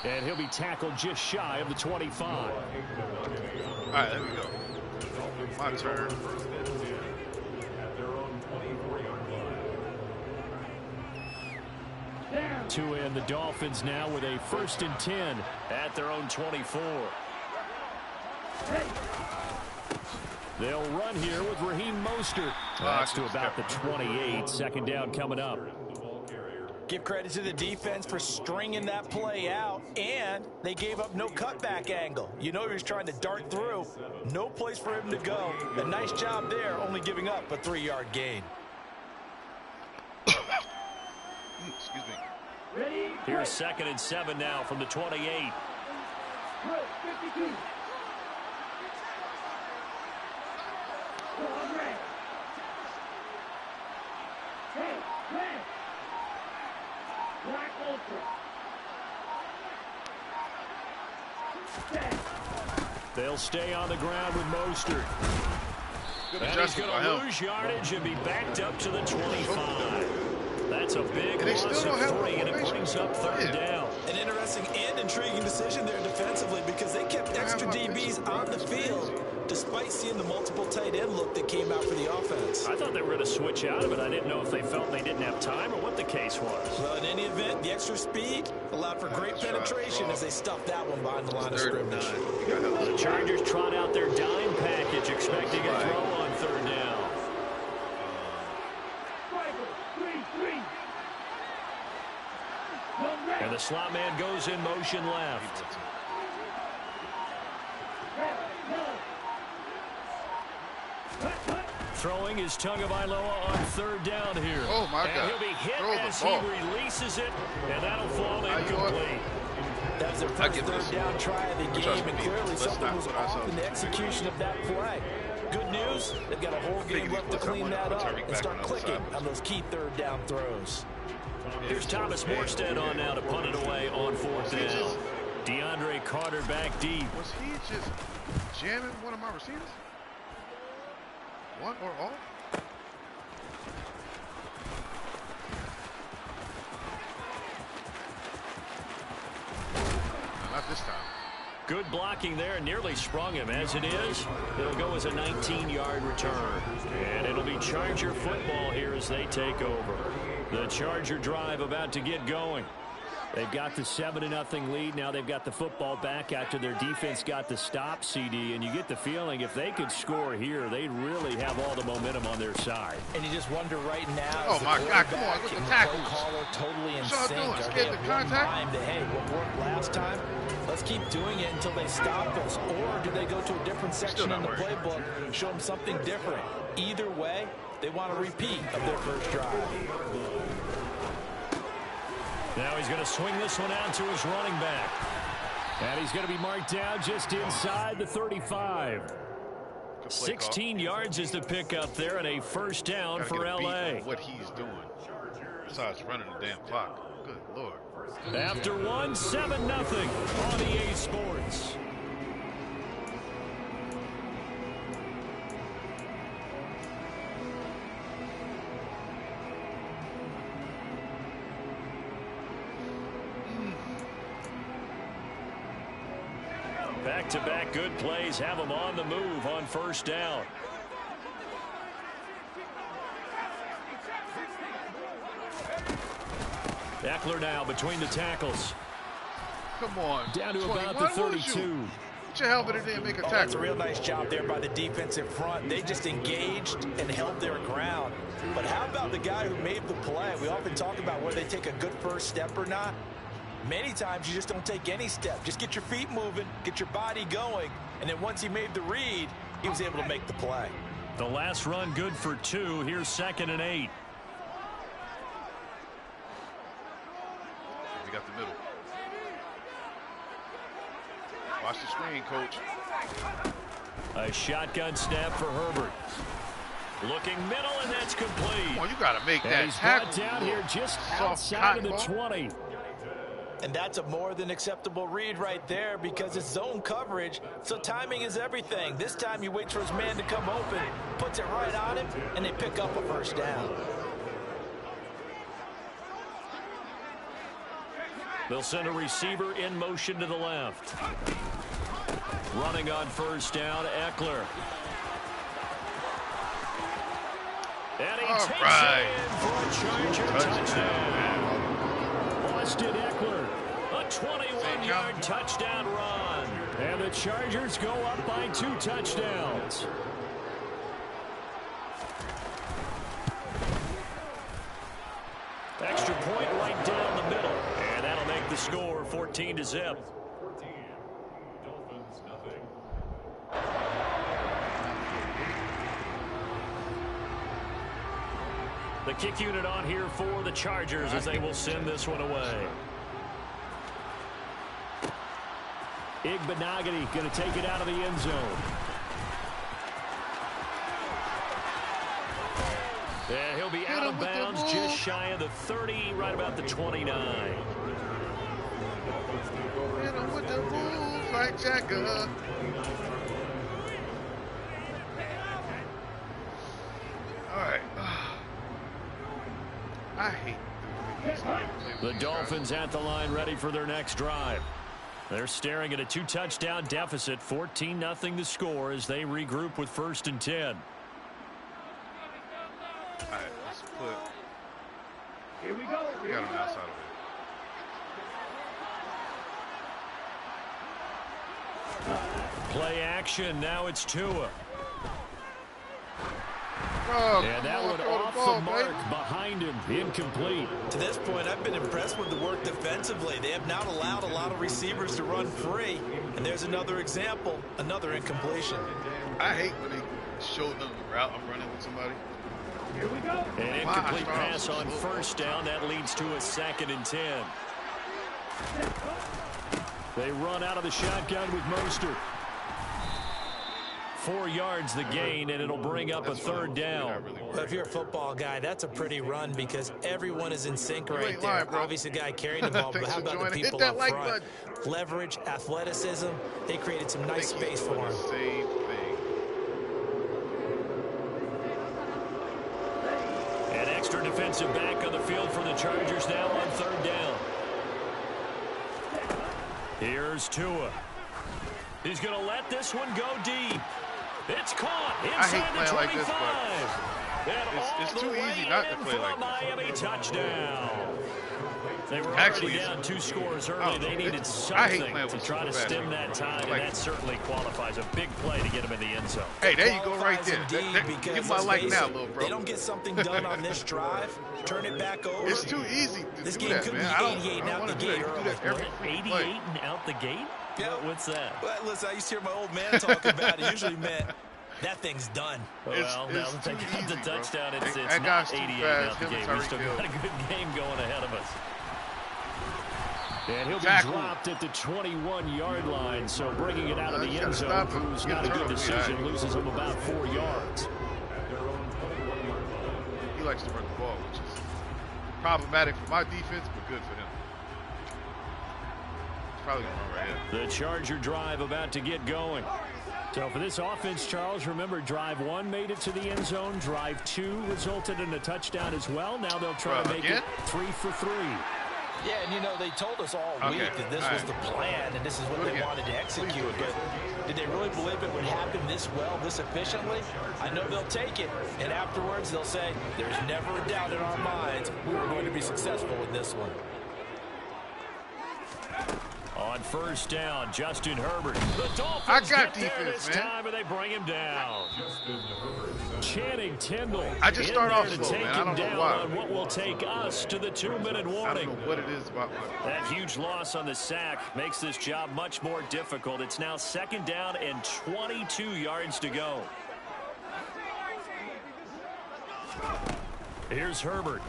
And he'll be tackled just shy of the 25. All right, there we go. My turn. To end the Dolphins now with a 1st and 10 at their own 24. They'll run here with Raheem Mostert. That's to about the 28. 2nd down coming up. Give credit to the defense for stringing that play out, and they gave up no cutback angle. You know he was trying to dart through. No place for him to go. A nice job there, only giving up a 3-yard gain. Excuse me. Here's 2nd and 7 now from the 28. They'll stay on the ground with Mostert. And he's going to lose yardage and be backed up to the 25. That's a big loss of 3, and it brings up 3rd down. An interesting and intriguing decision there defensively because they kept extra DBs on the field despite seeing the multiple tight end look that came out for the offense. I thought they were going to switch out of it. I didn't know if they felt they didn't have time or what the case was. Well, in any event, the extra speed allowed for great penetration as they stuffed that one behind the line of scrimmage. The Chargers trot out their dime package, expecting a throw on 3rd down. And the slot man goes in motion left. throwing is Tagovailoa on third down here. Oh, my God. He'll be hit as he releases it, and that'll fall incomplete. That was their first third down try of the game, and clearly something was off in the execution of that play. Good news, they've got a whole game left to clean that up and start clicking on those key third down throws. Here's Thomas Morstead on now to punt it away on fourth down. DeAndre Carter back deep. Was he just jamming one of my receivers? One or all? No, not this time. Good blocking there, nearly sprung him. As it is, it'll go as a 19-yard return. And it'll be Charger football here as they take over. The Charger drive about to get going. They've got the 7-0 lead. Now they've got the football back after their defense got the stop, CD. And you get the feeling if they could score here, they'd really have all the momentum on their side. And you just wonder right now. Oh, my God, come on, look at the tackles. Caller totally in What's sync. y'all doing? Are Scared they the at contact? one mind that, hey, what worked last time? Let's keep doing it until they stop us. Or do they go to a different section in the playbook, show them something different? Either way, they want a repeat of their first drive. Now he's going to swing this one out to his running back. And he's going to be marked down just inside the 35. 16 yards is the pickup there and a first down for LA. What he's doing besides running the damn clock. Good Lord. After one, 7-0 on EA Sports. Back-to-back good plays have them on the move on first down. Eckler now between the tackles. Come on. Down to about the 32. Put your helmet in there and make a tackle. That's a real nice job there by the defensive front. They just engaged and held their ground. But how about the guy who made the play? We often talk about whether they take a good first step or not. Many times you just don't take any step. Just get your feet moving, get your body going, and then once he made the read, he was able to make the play. The last run good for 2. Here's 2nd and 8. We got the middle. Watch the screen, coach. A shotgun snap for Herbert. Looking middle, and that's complete. Come on, you got to make that he's tackle. Brought down here just outside of the 20. And that's a more than acceptable read right there because it's zone coverage, so timing is everything. This time you wait for his man to come open, puts it right on him, and they pick up a first down. They'll send a receiver in motion to the left. Running on first down, Eckler. And he takes it in for a Charger touchdown. Austin Eckler, a 21-yard touchdown run. And the Chargers go up by 2 touchdowns. Extra point right down the middle. And that'll make the score 14-0. The kick unit on here for the Chargers as they will send this one away. Igbenogany going to take it out of the end zone. Yeah, he'll be out of bounds just shy of the 30, right about the 29. Hit him with the moves like Jagger. All right. I hate the Dolphins at the line ready for their next drive. They're staring at a 2-touchdown deficit, 14-0 the score as they regroup with 1st and 10. All right, let's put. Here we go. We got him outside of it. Play action. Now it's Tua. Oh, and that one off the mark behind him. Incomplete. To this point, I've been impressed with the work defensively. They have not allowed a lot of receivers to run free. And there's another example, another incompletion. I hate when they show them the route I'm running with somebody. Here we go. An incomplete pass on first down. That leads to a 2nd and 10. They run out of the shotgun with Mostert. 4 yards the gain, and it'll bring up a 3rd down. Well, if you're a football guy, that's a pretty run because everyone is in sync right there. Obviously, the guy carrying the ball, but how about the people up front? Leverage, athleticism. They created some nice space for him. Same thing. An extra defensive back on the field for the Chargers now on 3rd down. Here's Tua. He's going to let this one go deep. It's caught inside the 25. Like this, it's too easy not to play like this. Miami touchdown. They were already down 2 scores early. They needed something to try to stem that tide, and that certainly qualifies. A big play to get him in the end zone. Hey, there you go right there. Give my like now, little bro. They don't get something done on this drive, turn it back over. It's too easy to this do game that, could man. be 88 and out the gate early. 88 and out the gate? Yeah. What's that? Well, listen, I used to hear my old man talk about it. Usually meant that thing's done. Well, now that they got the touchdown, it's not 88 out the gate. We still got a good game going ahead of us. And he'll be dropped at the 21-yard line, so bringing it out of the end zone proves not a good decision. Loses him about 4 yards. He likes to run the ball, which is problematic for my defense, but good for him. Probably gonna run right here. The Charger drive about to get going. So for this offense, Charles, remember drive 1 made it to the end zone. Drive 2 resulted in a touchdown as well. Now they'll try to make it 3 for 3. Yeah, and you know, they told us all week that this was the plan and this is what they wanted to execute. But did they really believe it would happen this well, this efficiently? I know they'll take it, and afterwards they'll say, there's never a doubt in our minds we were going to be successful with this one. On first down, Justin Herbert. The Dolphins get there this time, and they bring him down. Channing Tindall. I just start off to slow, take man. I him don't know down why. on what will take us to the 2-minute warning. I don't know what it is about that huge loss on the sack makes this job much more difficult. It's now 2nd down and 22 yards to go. Here's Herbert.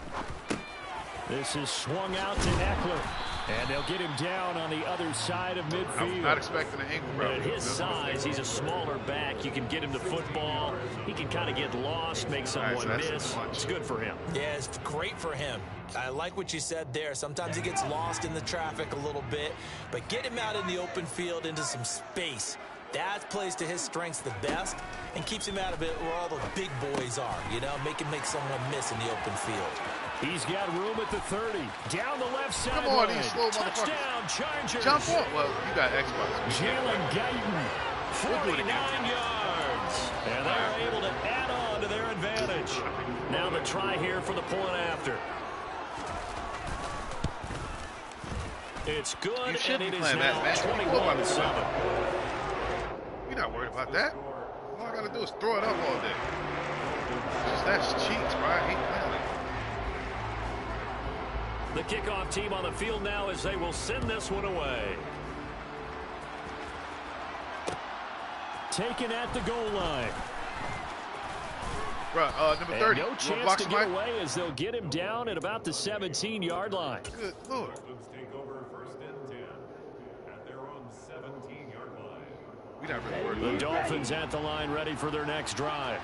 This is swung out to Eckler. And they'll get him down on the other side of midfield. I'm not expecting an ankle route. At his size, he's a smaller back. You can get him the football. He can kind of get lost, make someone miss. It's good for him. Yeah, it's great for him. I like what you said there. Sometimes he gets lost in the traffic a little bit, but get him out in the open field into some space. That plays to his strengths the best and keeps him out of it where all the big boys are, you know, make someone miss in the open field. He's got room at the 30. Down the left side. Come on, these slow touchdown, Chargers. Jump up. Well, you got Xbox. Jalen Guyton, 49 yards. And they're able to add on to their advantage. Now the try here for the point after. It's good, and it is now 21-7. You're not worried about that. All I got to do is throw it up all day. That's cheats, bro. I hate playing like that. The kickoff team on the field now as they will send this one away. Taken at the goal line. Right, number 30. And no chance to get away as they'll get him down at about the 17-yard line. Good Lord. Take over 1st and 10 at their own 17-yard line. We're not really worried about the Dolphins at the line ready for their next drive.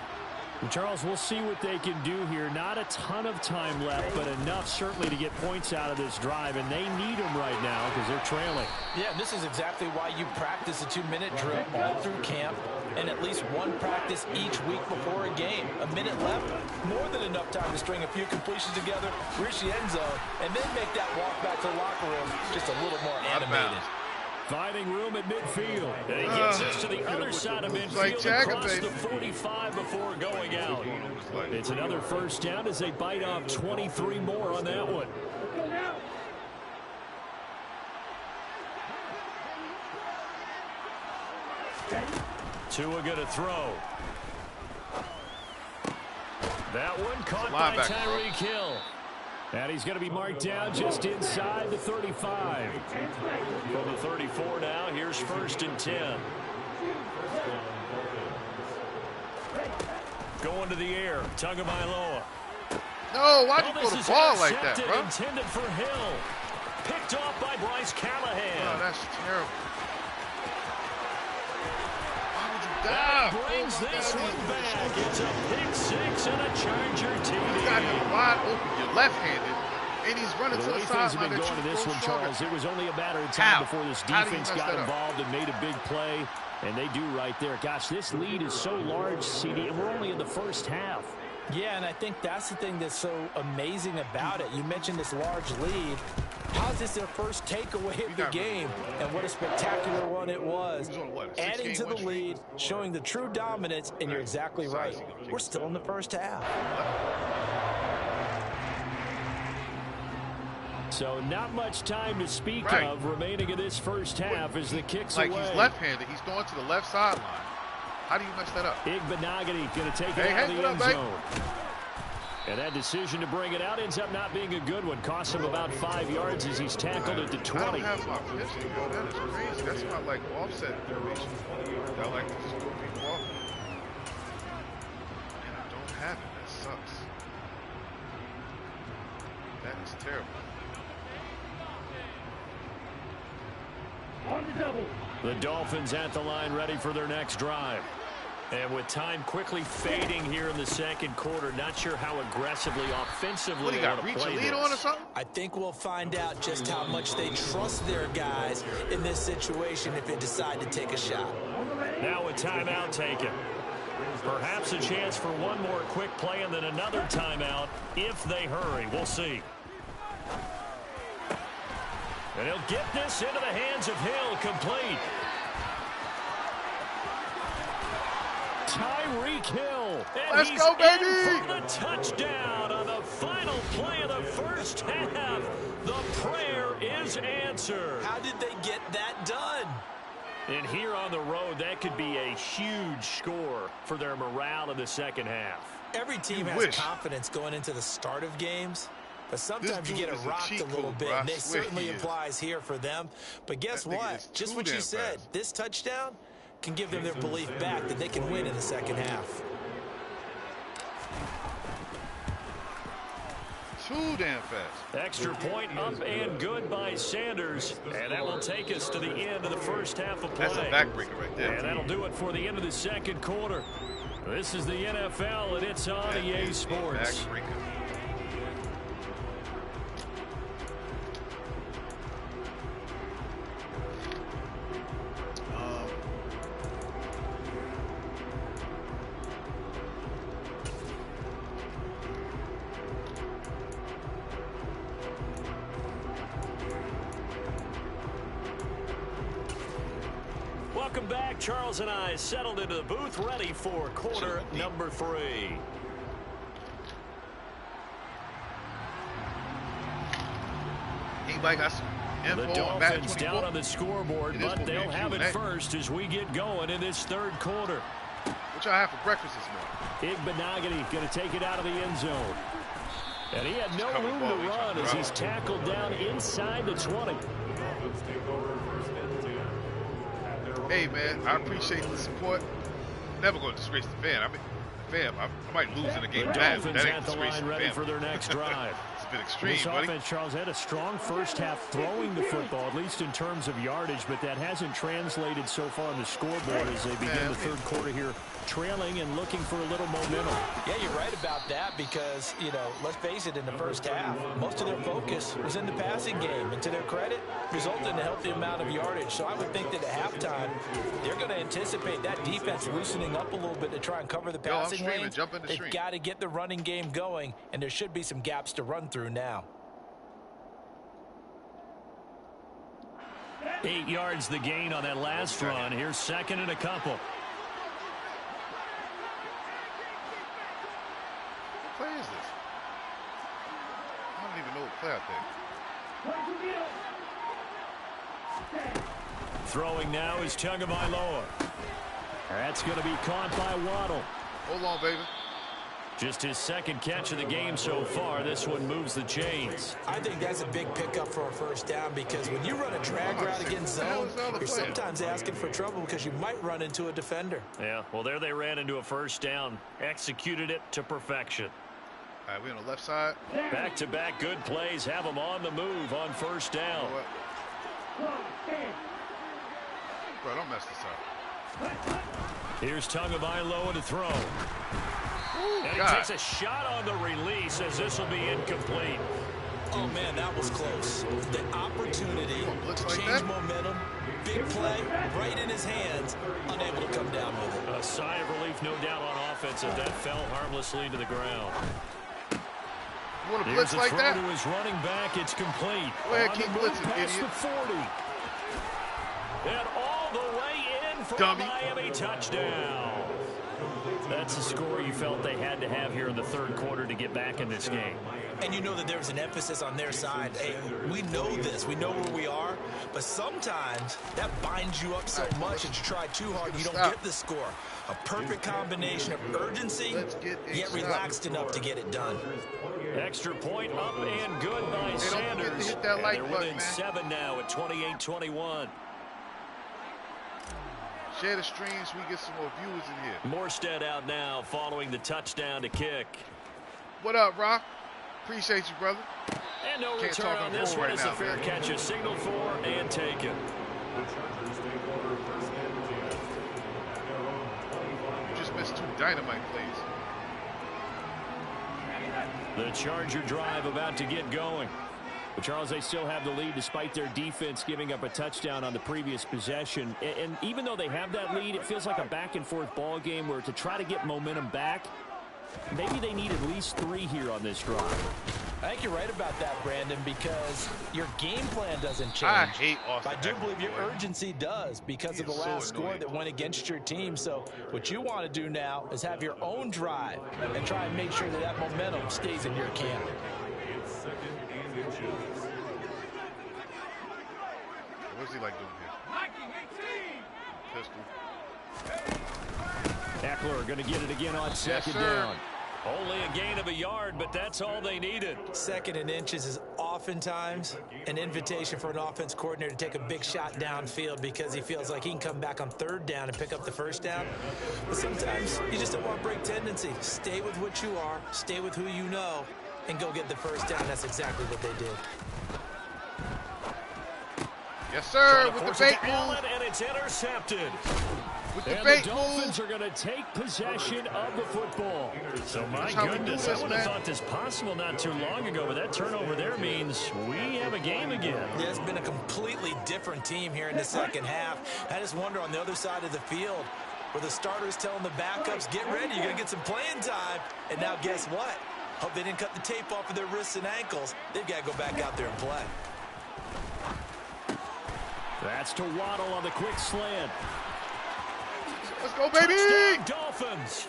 And Charles, we'll see what they can do here. Not a ton of time left, but enough certainly to get points out of this drive, and they need them right now because they're trailing. Yeah, this is exactly why you practice a 2-minute drill all through camp and at least one practice each week before a game. A minute left, more than enough time to string a few completions together, reach the end zone, and then make that walk back to the locker room just a little more animated. Finding room at midfield. And he gets us to the other side of midfield across the 45 before going out. It's another first down as they bite off 23 more on that one. Tua going to throw. That one caught by Tyreek Hill. And he's going to be marked down just inside the 35. From the 34 now, here's 1st and 10. going to the air. Tagovailoa. No, why'd you throw the ball like that, bro? Intended for Hill. Picked off by Bryce Callahan. Oh, that's terrible. Why would you dive? That brings this one back. It's a pick six and a Charger TD. You got him wide open. You're left-handed, and he's running to the sideline. The way things have been going to this one, Charles, it was only a matter of time before this defense got involved and made a big play, and they do right there. Gosh, this lead is so large, CD, and we're only in the first half. Yeah, and I think that's the thing that's so amazing about it. You mentioned this large lead. How is this their first takeaway of the game? And what a spectacular one it was. Adding to the lead, showing the true dominance, and you're exactly right. We're still in the first half. So not much time to speak of remaining in this first half as the kick's away. Like he's left-handed. He's going to the left sideline. How do you mess that up? Igbinoghene going to take it out of the end zone. And that decision to bring it out ends up not being a good one. Costs him about 5 yards as he's tackled at the 20. I don't have my pistol, bro. That is crazy. That's not like offset information. I like to just throw people off. And I don't have it. That sucks. That is terrible. On the double. The Dolphins at the line ready for their next drive. And with time quickly fading here in the second quarter, not sure how aggressively, offensively what, he got reach a lead on or something? I think we'll find out just how much they trust their guys in this situation if they decide to take a shot. Now a timeout taken. Perhaps a chance for one more quick play and then another timeout if they hurry. We'll see. And he'll get this into the hands of Hill, complete. Tyreek Hill. And let's he's go, baby! In for the touchdown on the final play of the first half. The prayer is answered. How did they get that done? And here on the road, that could be a huge score for their morale in the second half. Every team has confidence going into the start of games. But sometimes you get rocked a little bit, and it certainly applies here for them. But guess what? Just what you said, this touchdown can give them their belief back that they can win in the second half. Too damn fast. Extra point up and good by Sanders. And that will take us to the end of the first half of play. That's a backbreaker right there. And that'll do it for the end of the second quarter. This is the NFL, and it's on EA Sports. Backbreaker. Welcome back. Charles and I settled into the booth, ready for quarter number 3. Anybody got some info the Dolphins down on the scoreboard, but they'll have it first as we get going in this third quarter. What y'all have for breakfast this morning? Igbinoghene going to take it out of the end zone. And he had no room to run as he's tackled down inside the 20. Hey, man, I appreciate the support. Never going to disgrace the fan. I mean, fam, I might lose in a game. That ain't disgracing the ready for their next drive. It's been extreme, this buddy. Offense, Charles, had a strong first half throwing the football, at least in terms of yardage, but that hasn't translated so far on the scoreboard as they begin the third quarter here, trailing and looking for a little momentum. Yeah, you're right about that because, you know, let's face it, in the first half, most of their focus was in the passing game. And to their credit, resulted in a healthy amount of yardage. So I would think that at halftime, they're going to anticipate that defense loosening up a little bit to try and cover the passing lanes. They've got to get the running game going, and there should be some gaps to run through now. 8 yards the gain on that last run. Here's second and a couple. What play is this? I don't even know what play I think. Throwing now is Tagovailoa. That's going to be caught by Waddle. Hold on, baby. Just his second catch of the game so far. This one moves the chains. I think that's a big pickup for a first down because when you run a drag route against zone, you're sometimes asking for trouble because you might run into a defender. Yeah, well, there they ran into a first down. Executed it to perfection. All right, we're on the left side. Back-to-back good plays have them on the move on first down. Bro, don't mess this up. Here's Tagovailoa to throw. Ooh, and he takes a shot on the release as this will be incomplete. Oh, man, that was close. The opportunity to change momentum, big play, right in his hands, unable to come down with it. A sigh of relief, no doubt, on offense as that fell harmlessly to the ground. You want to blitz like that? To his running back, it's complete. Go ahead, keep blitzing, past idiot. The 40. And all the way in for a Miami touchdown. That's the score you felt they had to have here in the third quarter to get back in this game. And you know that there's an emphasis on their side. Hey, we know this. We know where we are. But sometimes that binds you up so much that you try too hard and you don't get the score. A perfect combination of urgency, yet relaxed enough to get it done. Extra point up and good by Sanders. Hit that like they're within 7 now at 28-21. Share the stream so we get some more viewers in here. Morstead out now following the touchdown to kick. What up, Rock? Appreciate you, brother. And no return on this one. It's a fair catch. A signal for and taken. You just missed 2 dynamite plays. The Charger drive about to get going. But Charles, they still have the lead despite their defense giving up a touchdown on the previous possession. And even though they have that lead, it feels like a back-and-forth ball game where to try to get momentum back, maybe they need at least 3 here on this drive. I think you're right about that, Brandon, because your game plan doesn't change. I hate Austin. I do believe your urgency does because of the last score that went against your team. So what you want to do now is have your own drive and try and make sure that that momentum stays in your camp. What's he like doing here? Pistol. Eckler going to get it again on second down. Only a gain of a yard, but that's all they needed. 2nd and inches is oftentimes an invitation for an offense coordinator to take a big shot downfield because he feels like he can come back on 3rd down and pick up the 1st down. But sometimes you just don't want to break tendency. Stay with what you are, stay with who you know, and go get the 1st down. That's exactly what they did. Yes, sir, with the fake move. And it's intercepted. With the and fake the Dolphins move. are going to take possession of the football. So, my goodness, this, I would have thought this possible not too long ago, but that turnover there means we have a game again. Yeah, it's been a completely different team here in the second half. I just wonder on the other side of the field where the starters telling the backups, get ready, you're going to get some playing time. And now guess what? Hope they didn't cut the tape off of their wrists and ankles. They've got to go back out there and play. That's to Waddle on the quick slant. Let's go, baby! Touchdown, Dolphins.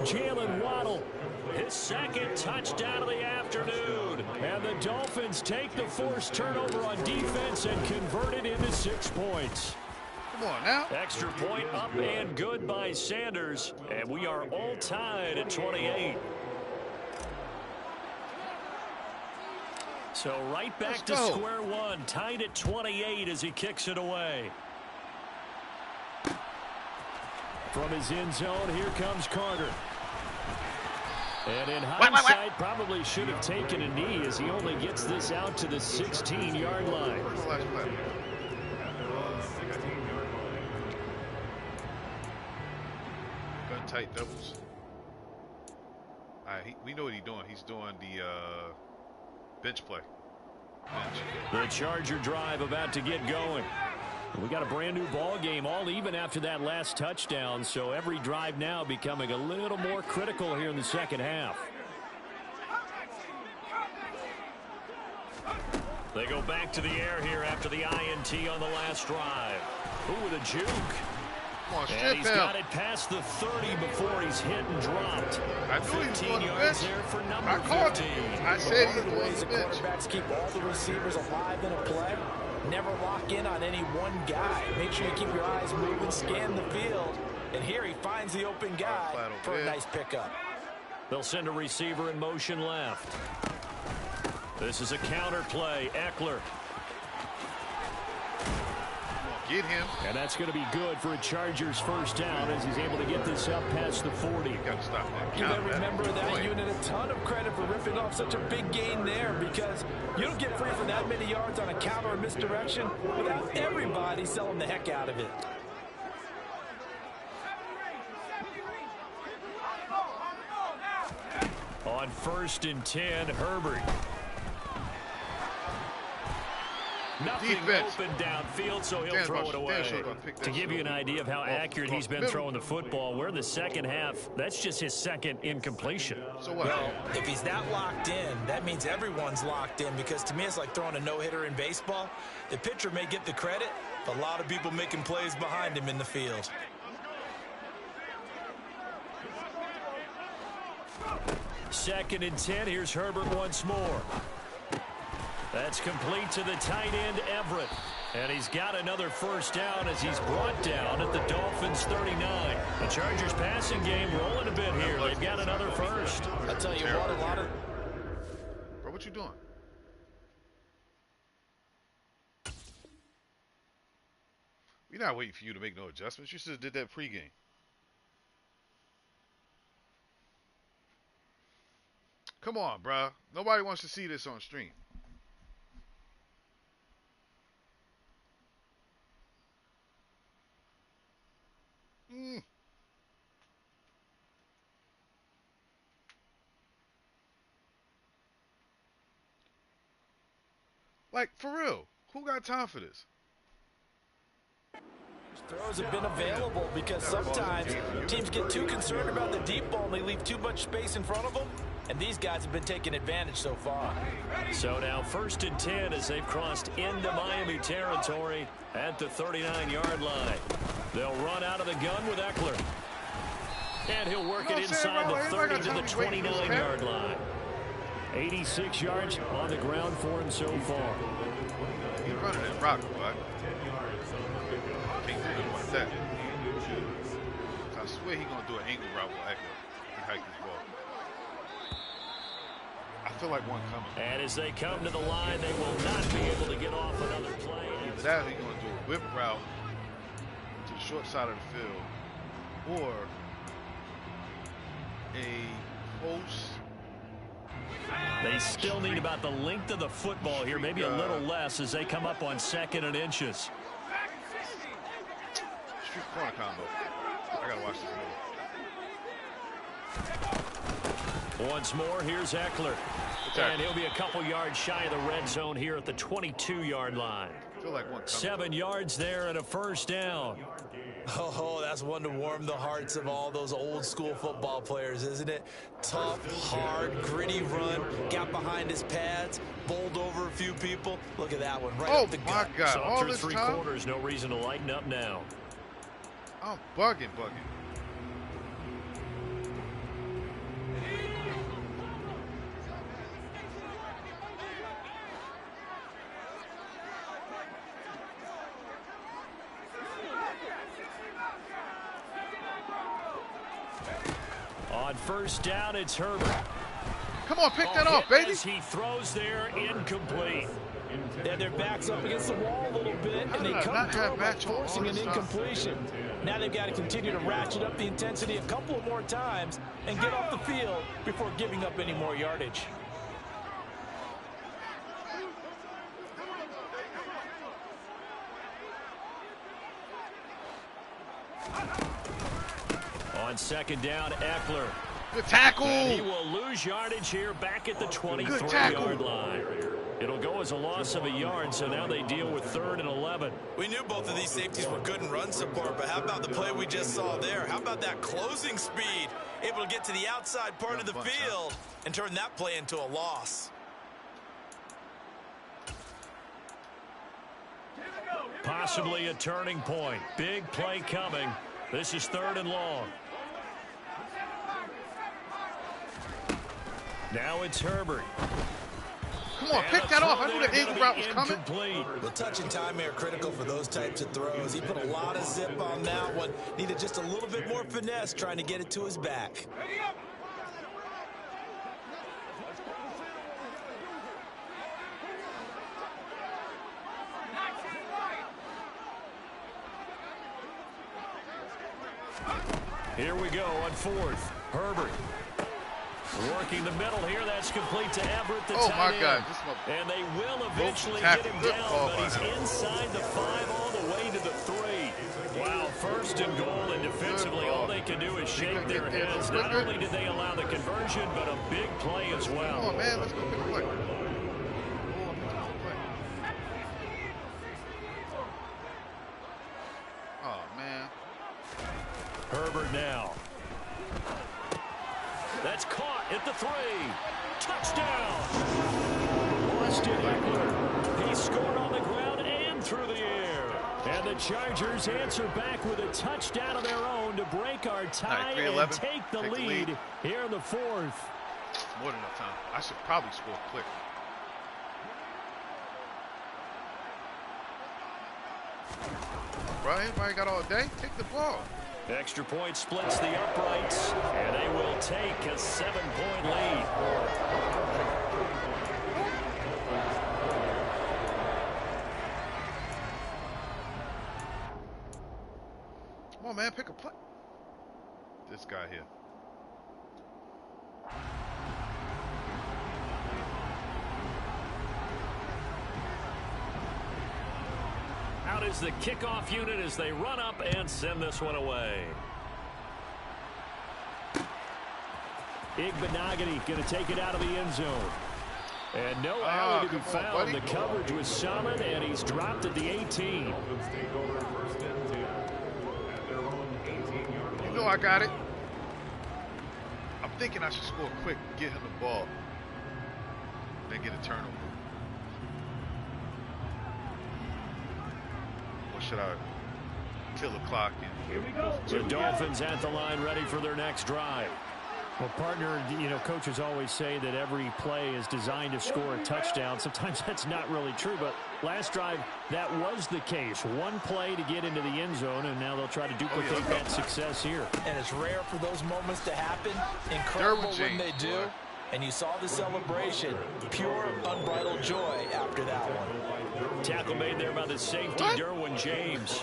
Jalen Waddle, his 2nd touchdown of the afternoon. And the Dolphins take the forced turnover on defense and convert it into 6 points. Come on now. Extra point up and good by Sanders. And we are all tied at 28. So right back to square one, tied at 28 as he kicks it away. From his end zone, here comes Carter. And in hindsight, probably should have taken a knee as he only gets this out to the 16-yard line. Gun tight doubles. All right, we know what he's doing. He's doing the bench play. The Charger drive about to get going. We got a brand new ball game, all even after that last touchdown, so every drive now becoming a little more critical here in the second half. They go back to the air here after the INT on the last drive. Ooh, with a juke. And he's got it past the 30 before he's hit and dropped. I knew he was 15 going to yards bench. there for number I caught 15. I said he was One of the going ways to the bench. quarterbacks keep all the receivers alive in a play. Never lock in on any one guy. Make sure you keep your eyes moving, scan the field. And here he finds the open guy for a nice pickup. They'll send a receiver in motion left. This is a counter play. Eckler. Get him. And that's going to be good for a Chargers first down as he's able to get this up past the 40. You got to stop that. You got to remember that unit a ton of credit for ripping off such a big gain there, because you don't get free for that many yards on a counter or misdirection without everybody selling the heck out of it. On 1st and 10, Herbert. Nothing Defense. open downfield, so he'll throw it away. To give you an idea of how accurate he's been throwing the football, we're in the second half. That's just his second incompletion. So what? Well, if he's that locked in, that means everyone's locked in, because to me it's like throwing a no-hitter in baseball. The pitcher may get the credit, but a lot of people making plays behind him in the field. Second and 10. Here's Herbert once more. That's complete to the tight end, Everett. And he's got another first down as he's brought down at the Dolphins' 39. The Chargers passing game rolling a bit here. They've got another first. I'll tell you what, a lot of... Bro, what you doing? We're not waiting for you to make no adjustments. You should have did that pregame. Come on, bruh. Nobody wants to see this on stream. Like, for real, who got time for this? Throws have been available because sometimes teams get too concerned about the deep ball and they leave too much space in front of them. And these guys have been taking advantage so far. So now 1st and 10 as they've crossed into Miami territory at the 39-yard line. They'll run out of the gun with Eckler. And he'll work it inside the 30 to the 29-yard line. 86 yards on the ground for him so far. He's running that rock, but can't do nothing like that. I swear he's gonna do an angle route with Eckler and hike his ball. I feel like one coming. And as they come to the line, they will not be able to get off another play. Either that or he's gonna do a whip route to the short side of the field, or a post. They still need about the length of the football here, maybe a little less as they come up on 2nd and inches. Street corner combo. I gotta watch this movie. Once more, here's Eckler. And he'll be a couple yards shy of the red zone here at the 22-yard line. I feel like one coming. 7 yards there and a first down. Oh, that's one to warm the hearts of all those old school football players, isn't it? Tough, hard, gritty run, got behind his pads, bowled over a few people. Look at that one, right up the gut. Oh, my God. So all through this 3 time? quarters, no reason to lighten up now. I'm bugging. On first down, it's Herbert. Come on, pick that off, baby. As he throws there, incomplete. And their backs up against the wall a little bit, and they come through by forcing an incompletion. Now they've got to continue to ratchet up the intensity a couple of more times and get off the field before giving up any more yardage. On 2nd down, Eckler. Good tackle. And he will lose yardage here back at the 23-yard line. It'll go as a loss of a yard, so now they deal with 3rd and 11. We knew both of these safeties were good in run support, but how about the play we just saw there? How about that closing speed? Able to get to the outside part of the field and turn that play into a loss. Possibly a turning point. Big play coming. This is 3rd and long. Now it's Herbert. Come on, pick that off. I knew the angle route was coming. The touch and time are critical for those types of throws. He put a lot of zip on that one. Needed just a little bit more finesse trying to get it to his back. Here we go on fourth. Herbert. Working the middle here. That's complete to Everett, the tight end. And they will eventually get him down, but he's inside the 5 all the way to the 3. Wow, first and goal, and defensively all they can do is shake their heads. Not only did they allow the conversion, but a big play as well. Come on, man. Let's go get a play. Oh, man. Herbert now. That's caught at the 3. Touchdown. Austin Eckler. He scored on the ground and through the air. And the Chargers answer back with a touchdown of their own to break our tie and take the lead here in the 4th. More than enough time. I should probably score quick. Bro, anybody got all day? Take the ball. Extra point splits the uprights, and they will take a 7-point lead. Come on, man, pick a play. This guy here. Out is the kickoff unit as they run up and send this one away. Igbenogany going to take it out of the end zone. And no alley to be found. The coverage was solid, and he's dropped at the 18. You know I got it. I'm thinking I should score quick, get him the ball, then get a turnover. Should I kill the clock? The Dolphins at the line ready for their next drive. Well, partner, you know, coaches always say that every play is designed to score a touchdown. Sometimes that's not really true, but last drive, that was the case. One play to get into the end zone, and now they'll try to duplicate that success here. And it's rare for those moments to happen. Incredible when they do. And you saw the celebration. Pure, unbridled joy after that one. Tackle made there by the safety, Derwin James.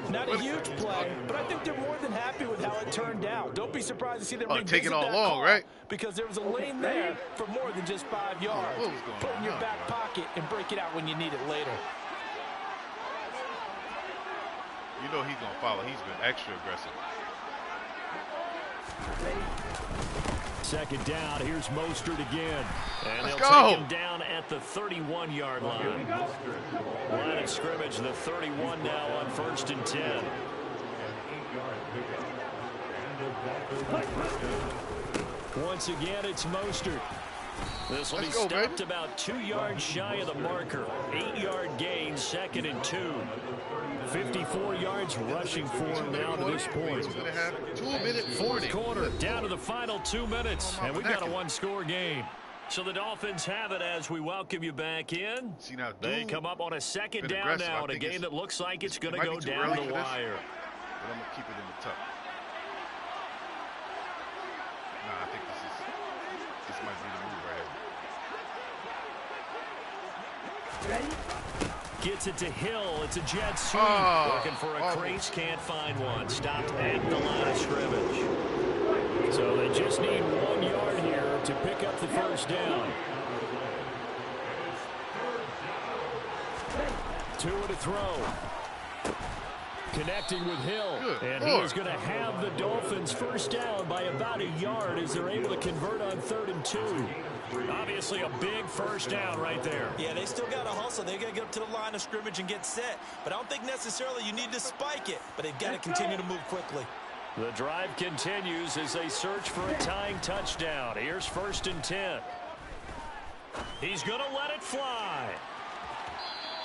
Not a huge play, but I think they're more than happy with how it turned out. Don't be surprised to see them taking all along, right? Because there was a lane there for more than just 5 yards. Put it in your back pocket and break it out when you need it later. You know he's going to follow. He's been extra aggressive. Second down, here's Mostert again. And they'll take him down at the 31-yard line. Line of scrimmage, the 31 now on 1st and 10. Once again, it's Mostert. This will be stopped about 2 yards shy of the marker. 8-yard gain, 2nd and 2. 54 yards rushing for him now to this point. 4th quarter, down to the final 2 minutes, and we've got a 1-score game. So the Dolphins have it as we welcome you back in. They come up on a 2nd down now in a game that looks like it's going to go down the wire. But I'm going to keep it in the tuck. Nah, I think this might be the move right here. Ready? Gets it to Hill. It's a jet sweep. Looking for a crease. Can't find one. Stopped at the line of scrimmage. So they just need 1 yard here to pick up the first down. 2 to throw. Connecting with Hill. And he is going to have the Dolphins first down by about 1 yard as they're able to convert on 3rd and 2. Obviously a big first down right there. Yeah, they still got to hustle. They got to get up to the line of scrimmage and get set. But I don't think necessarily you need to spike it. But they've got to continue to move quickly. The drive continues as they search for a tying touchdown. Here's 1st and 10. He's going to let it fly.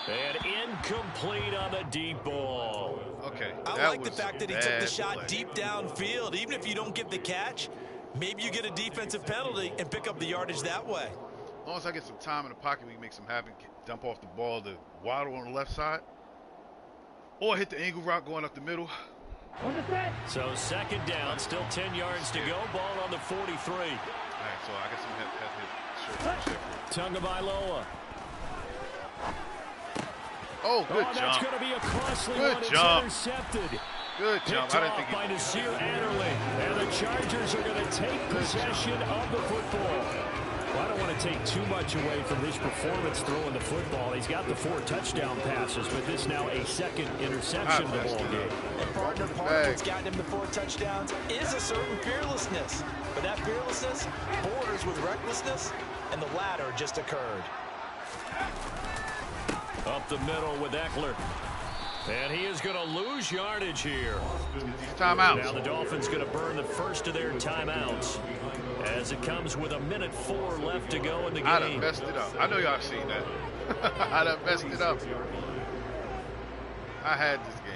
And incomplete on the deep ball. Okay. I like the fact that he took the shot deep downfield. Even if you don't get the catch, maybe you get a defensive penalty and pick up the yardage that way. As long as I get some time in the pocket, we can make some happen. Dump off the ball to Waddle on the left side. Or hit the angle route going up the middle. So 2nd down, still 10 yards to go. Ball on the 43. All right, so I got some hit. Tagovailoa. Oh, good job. That's going to be a costly one. It's intercepted. Good job. Picked I didn't off think by Nasir Adderley. And the Chargers are going to take possession of the football. Well, I don't want to take too much away from his performance throwing the football. He's got the 4 touchdown passes, but this now a second interception of the ball game. And part of what's gotten him the 4 touchdowns is a certain fearlessness. But that fearlessness borders with recklessness, and the latter just occurred. Up the middle with Eckler. And he is going to lose yardage here. Timeout. Now the Dolphins going to burn the first of their timeouts as it comes with 1:04 left to go in the game. I done messed it up. I know y'all seen that. I done messed it up. I had this game.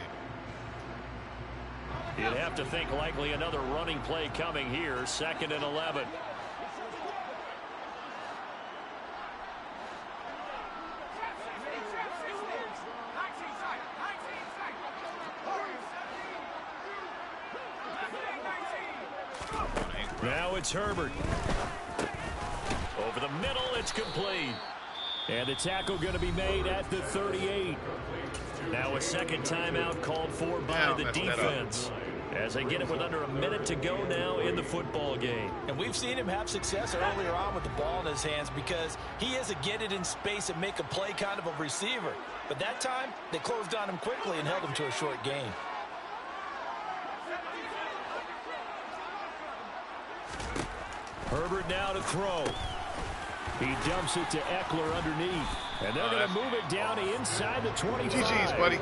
You'd have to think likely another running play coming here. 2nd and 11. Now it's Herbert. Over the middle, it's complete. And the tackle going to be made at the 38. Now a second timeout called for by the defense. As they get it with under a minute to go now in the football game. And we've seen him have success earlier on with the ball in his hands because he is a get it in space and make a play kind of a receiver. But that time, they closed on him quickly and held him to a short gain. Herbert now to throw. He dumps it to Eckler underneath. And they're going to move it down inside the 25. GG's, buddy.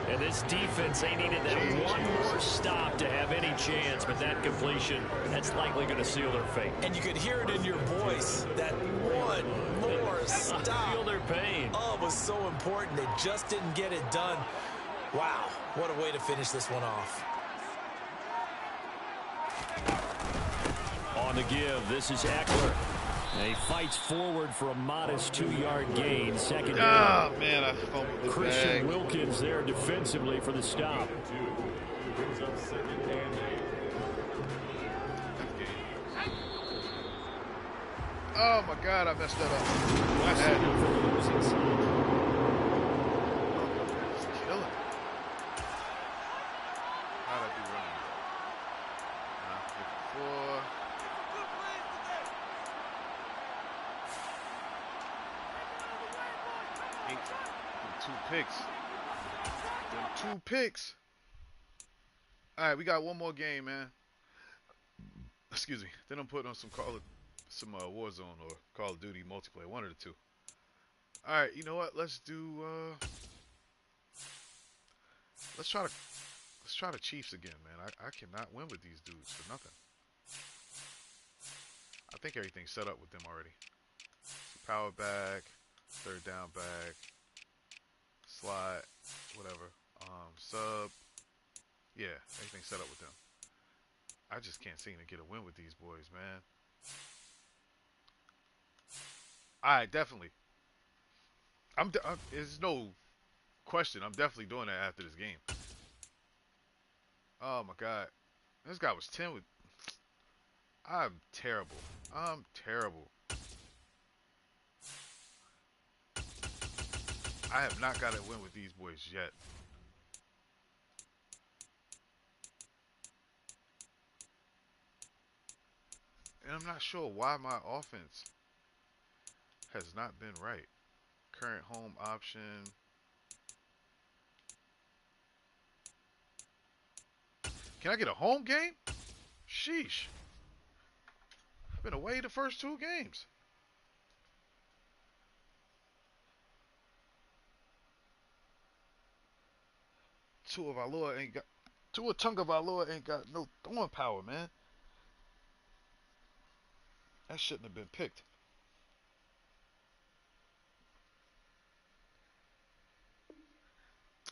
And this defense, they needed that one more stop to have any chance. But that completion, that's likely going to seal their fate. And you could hear it in your voice, that one more stop. I feel their pain. Oh, it was so important. They just didn't get it done. Wow, what a way to finish this one off. On the give, this is Eckler. And he fights forward for a modest 2-yard gain. 2nd down. Oh, man, I fumbled the Christian bag. Wilkins there defensively for the stop. Oh, my God, I messed that up. I had it. Just kill it. How'd I do running? 54. Two picks. Them 2 picks. All right, we got one more game, man. Excuse me. Then I'm putting on some Warzone or Call of Duty multiplayer, one of the two. All right, you know what? Let's do. Let's try the Chiefs again, man. I cannot win with these dudes for nothing. I think everything's set up with them already. Power back, 3rd down back. Slide, whatever, sub, yeah, everything's set up with them. I just can't seem to get a win with these boys, man. Alright, definitely. There's no question, I'm definitely doing that after this game. Oh my God. This guy was 10 with... I'm terrible. I'm terrible. I have not got a win with these boys yet. And I'm not sure why my offense has not been right. Current home option. Can I get a home game? Sheesh. I've been away the first 2 games. Tua Tagovailoa ain't got no throwing power, man. That shouldn't have been picked.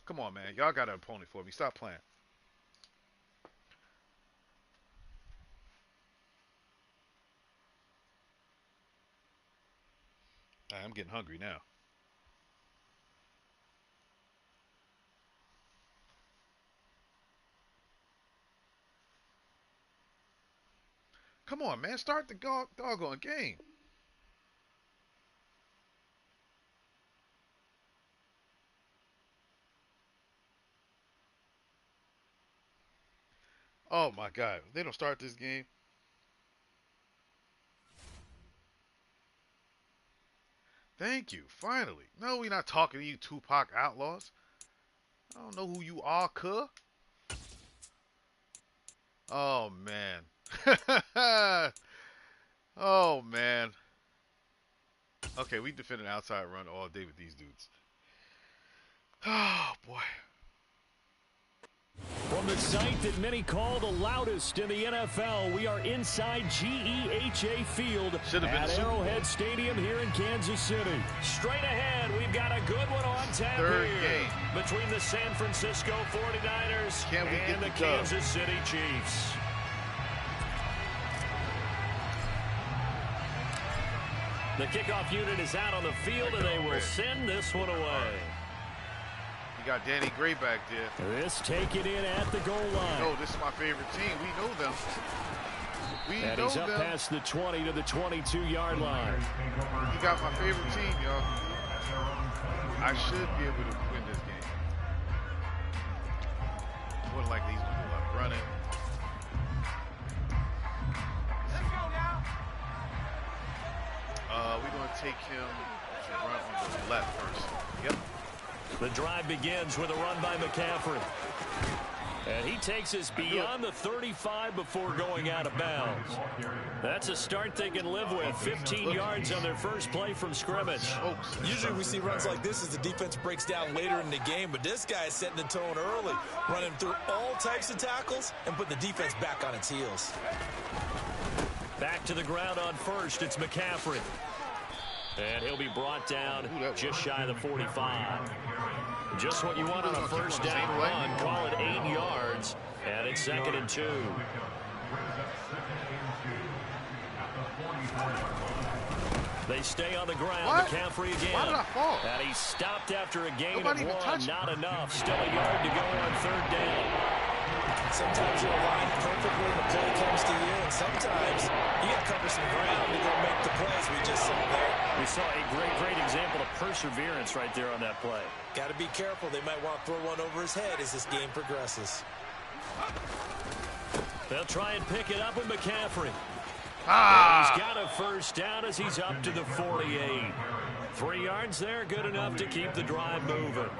Come on, man. Y'all got an opponent for me. Stop playing. I'm getting hungry now. Come on, man. Start the doggone game. Oh my God! If they don't start this game. Thank you. Finally. No, we're not talking to you, Tupac Outlaws. I don't know who you are, cuh. Oh man. Oh man. Okay, we defended outside run all day with these dudes. Oh boy. From the site that many call the loudest in the NFL, we are inside GEHA Field at Arrowhead Stadium here in Kansas City. Straight ahead, we've got a good one on tap Third here game between the San Francisco 49ers and the Kansas City Chiefs. The kickoff unit is out on the field, and they will send this one away. You got Danny Gray back there. This taken in at the goal line. No, this is my favorite team. We know them. And he's up past the 20 to the 22-yard line. He got my favorite team, y'all. I should be able to win this game. More than likely, he's going to do a lot of running. We're going to take him to run on the left first. Yep. The drive begins with a run by McCaffrey. And he takes us beyond the 35 before going out of bounds. That's a start they can live with. 15 yards on their first play from scrimmage. Usually we see runs like this as the defense breaks down later in the game, but this guy is setting the tone early, running through all types of tackles and putting the defense back on its heels. Back to the ground on first. It's McCaffrey. And he'll be brought down just shy of the 45. Just what you want on a first down run. Call it 8 yards. And it's 2nd and 2. They stay on the ground. What? McCaffrey again. Why did I fall? And he stopped after a gain Nobody of even 1. touched Not enough. Still a yard to go on 3rd down. Sometimes you're aligned perfectly and the play comes to you, and sometimes you got to cover some ground to go make the plays. We just saw there. We saw a great example of perseverance right there on that play. Got to be careful. They might want to throw one over his head as this game progresses. They'll try and pick it up with McCaffrey. He's got a first down as he's up to the 48. 3 yards there, good enough to keep the drive moving.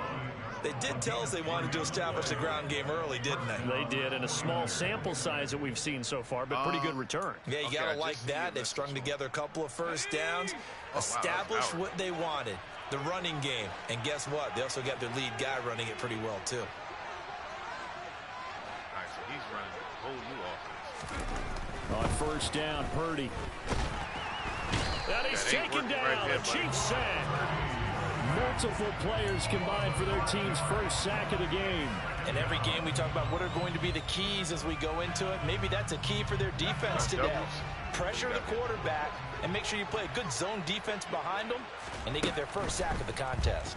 They did tell us they wanted to establish the ground game early, didn't they? They did, in a small sample size that we've seen so far, but pretty good return. Yeah, you got to like that. They've strung together a couple of first downs, established what they wanted, the running game. And guess what? They also got their lead guy running it pretty well, too. All right, so he's running a whole new offense. On first down, Purdy. And he's taken down. A Chiefs sack. Multiple players combined for their team's first sack of the game. And every game we talk about what are going to be the keys as we go into it. Maybe that's a key for their defense today. Pressure the quarterback and make sure you play a good zone defense behind them, and they get their first sack of the contest.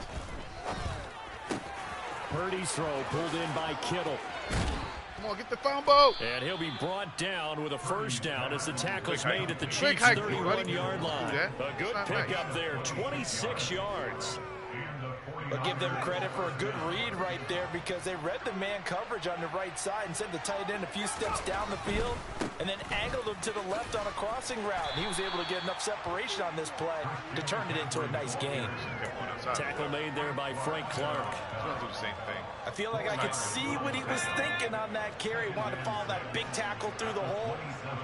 Purdy's throw pulled in by Kittle. Come on, get the fumble. And he'll be brought down with a first down as the tackle's made at the Chiefs' 31-yard line. A good pickup there, 26 yards. But give them credit for a good read right there because they read the man coverage on the right side and sent the tight end a few steps down the field and then angled him to the left on a crossing route. And he was able to get enough separation on this play to turn it into a nice gain. Tackle made there by Frank Clark. He's going to do the same thing. I feel like I could see what he was thinking on that carry. He wanted to follow that big tackle through the hole.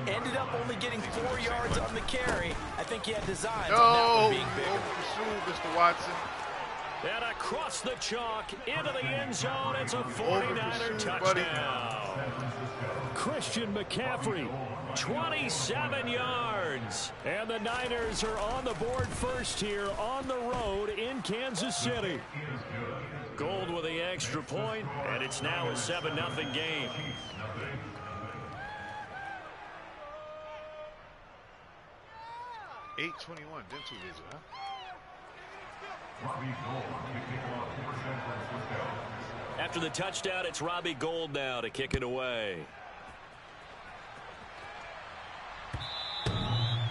Ended up only getting 4 yards on the carry. I think he had designs on that one being bigger. Pursue, Mr. Watson. And across the chalk into the end zone. It's a 49er touchdown. Christian McCaffrey, 27 yards. And the Niners are on the board first here on the road in Kansas City. Gold with the extra point, and it's now a 7-0 game. $8.21 dental visit, huh? After the touchdown, it's Robbie Gould now to kick it away.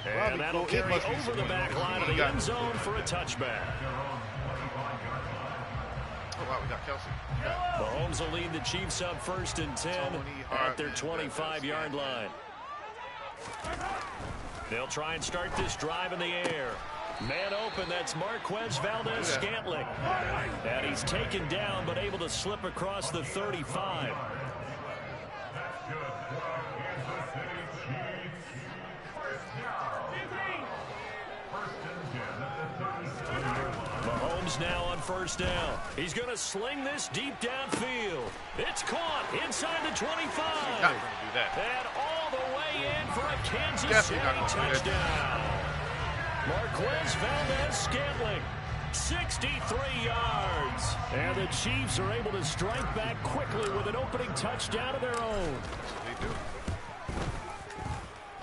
And that'll carry over the back line of the end zone for a touchback. wow, we got Kelsey. Mahomes will lead the Chiefs up 1st and 10 at their 25-yard line. They'll try and start this drive in the air. Man open, that's Marquez Valdes-Scantling. And he's taken down, but able to slip across the 35. Mahomes now on 1st down. He's going to sling this deep downfield. It's caught inside the 25. Not going to do that. And all the way in for a Kansas City touchdown. Marquez Valdes-Scantling, 63 yards. And the Chiefs are able to strike back quickly with an opening touchdown of their own. They do.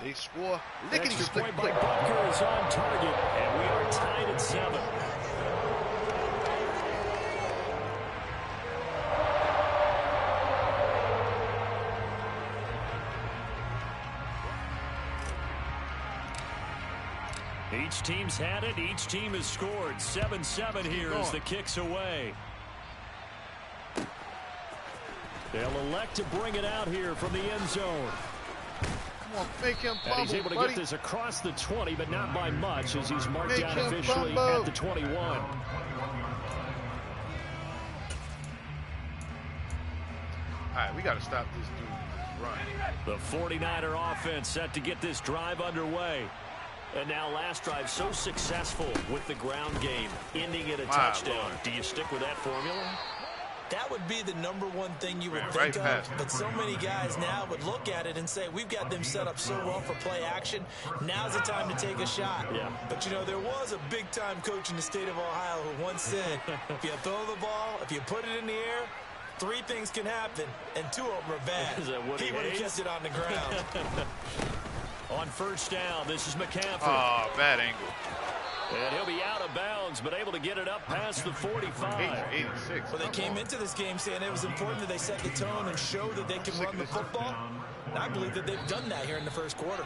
They score lickety extra point by Butker is on target, and we are tied at 7. Each team's had it. Each team has scored. 7-7 here as the kick's away. They'll elect to bring it out here from the end zone. Come on, make him fumble, and he's able to get this across the 20, but not by much as he's marked down officially at the 21. All right, we got to stop this dude run. The 49er offense set to get this drive underway. And now last drive so successful with the ground game, ending in a touchdown. Lord. Do you stick with that formula? That would be the #1 thing you would think of, but so many guys now would look at it and say, we've got them set up so well for play action. Now's the time to take a shot. Yeah. But, you know, there was a big-time coach in the state of Ohio who once said, if you throw the ball, if you put it in the air, 3 things can happen, and 2 of them are bad. He would have kept it on the ground. On 1st down, this is McCaffrey. Oh, bad angle. And he'll be out of bounds, but able to get it up past the 45. 86. Well, they came into this game saying it was important that they set the tone and show that they can run the football. And I believe that they've done that here in the first quarter.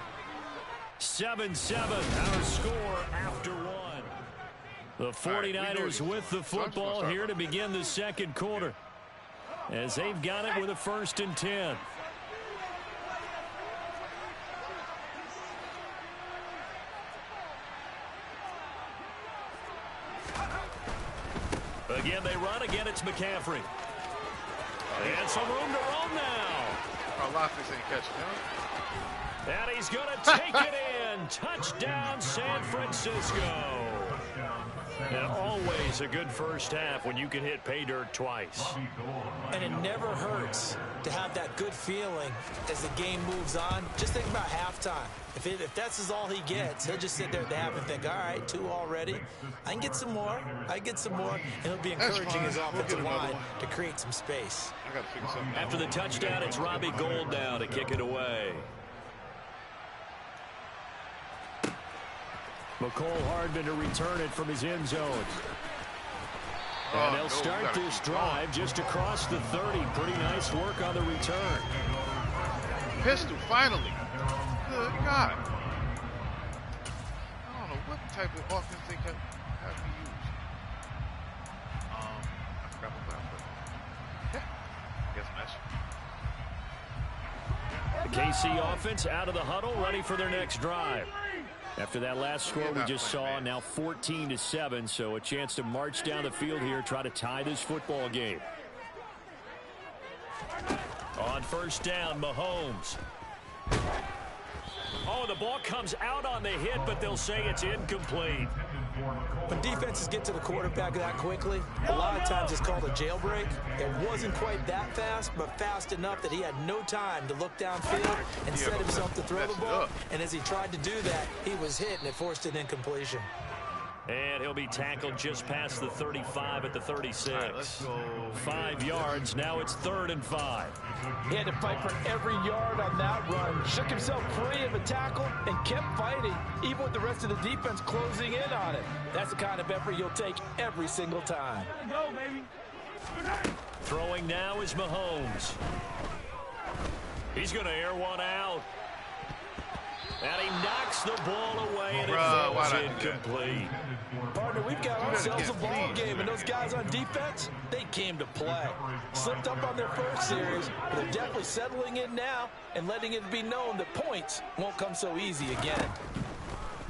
7-7, our score after 1. The 49ers with the football here to begin the second quarter, as they've got it with a 1st and 10. Again, they run. Again, it's McCaffrey. And some room to roam now. Karlaftis ain't catching him. And he's going to take it in. Touchdown, San Francisco. And always a good first half when you can hit pay dirt twice. And it never hurts to have that good feeling as the game moves on. Just think about halftime. If that's all he gets, he'll just sit there at the half and think, all right, 2 already. I can get some more. And he'll be encouraging his offensive line to create some space. I gotta figure something out. After the touchdown, it's Robbie Gould now to kick it away. McCole Hardman to return it from his end zone. And they'll start this drive just across the 30. Pretty nice work on the return. Pistol, finally. Good God. I don't know what type of offense they have me use. I forgot what that was. Yeah. Guess The KC offense out of the huddle, ready for their next drive. After that last score we just saw, now 14-7, so a chance to march down the field here, try to tie this football game. On 1st down, Mahomes. Oh, the ball comes out on the hit, but they'll say it's incomplete. When defenses get to the quarterback that quickly, a lot of times it's called a jailbreak. It wasn't quite that fast, but fast enough that he had no time to look downfield and set himself to throw the ball. And as he tried to do that, he was hit, and it forced an incompletion. And he'll be tackled just past the 35 at the 36. Right, let's go. 5 yards. Now it's 3rd and 5. He had to fight for every yard on that run. Shook himself free of a tackle and kept fighting, even with the rest of the defense closing in on it. That's the kind of effort you'll take every single time. Go, baby. Throwing now is Mahomes. He's going to air one out. And he knocks the ball away, and it falls incomplete. Partner, we've got ourselves a ball game, and those guys on defense, they came to play. Slipped up on their first series, but they're definitely settling in now and letting it be known that points won't come so easy again.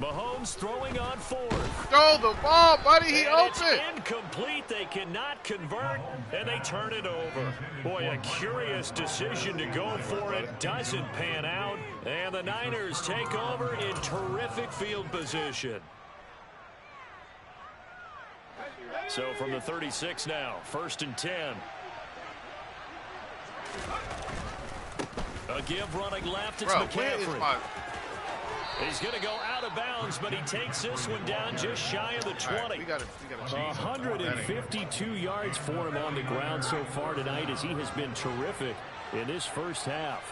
Mahomes throwing on fourth. Throw the ball, buddy. He open. It's incomplete. They cannot convert, and they turn it over. Boy, a curious decision to go for it. Doesn't pan out, and the Niners take over in terrific field position. So from the 36 now, 1st and 10. A give running left. It's McCaffrey. He's going to go out of bounds, but he takes this one down just shy of the 20. Right, we gotta 152 yards for him on the ground so far tonight, as he has been terrific in this first half.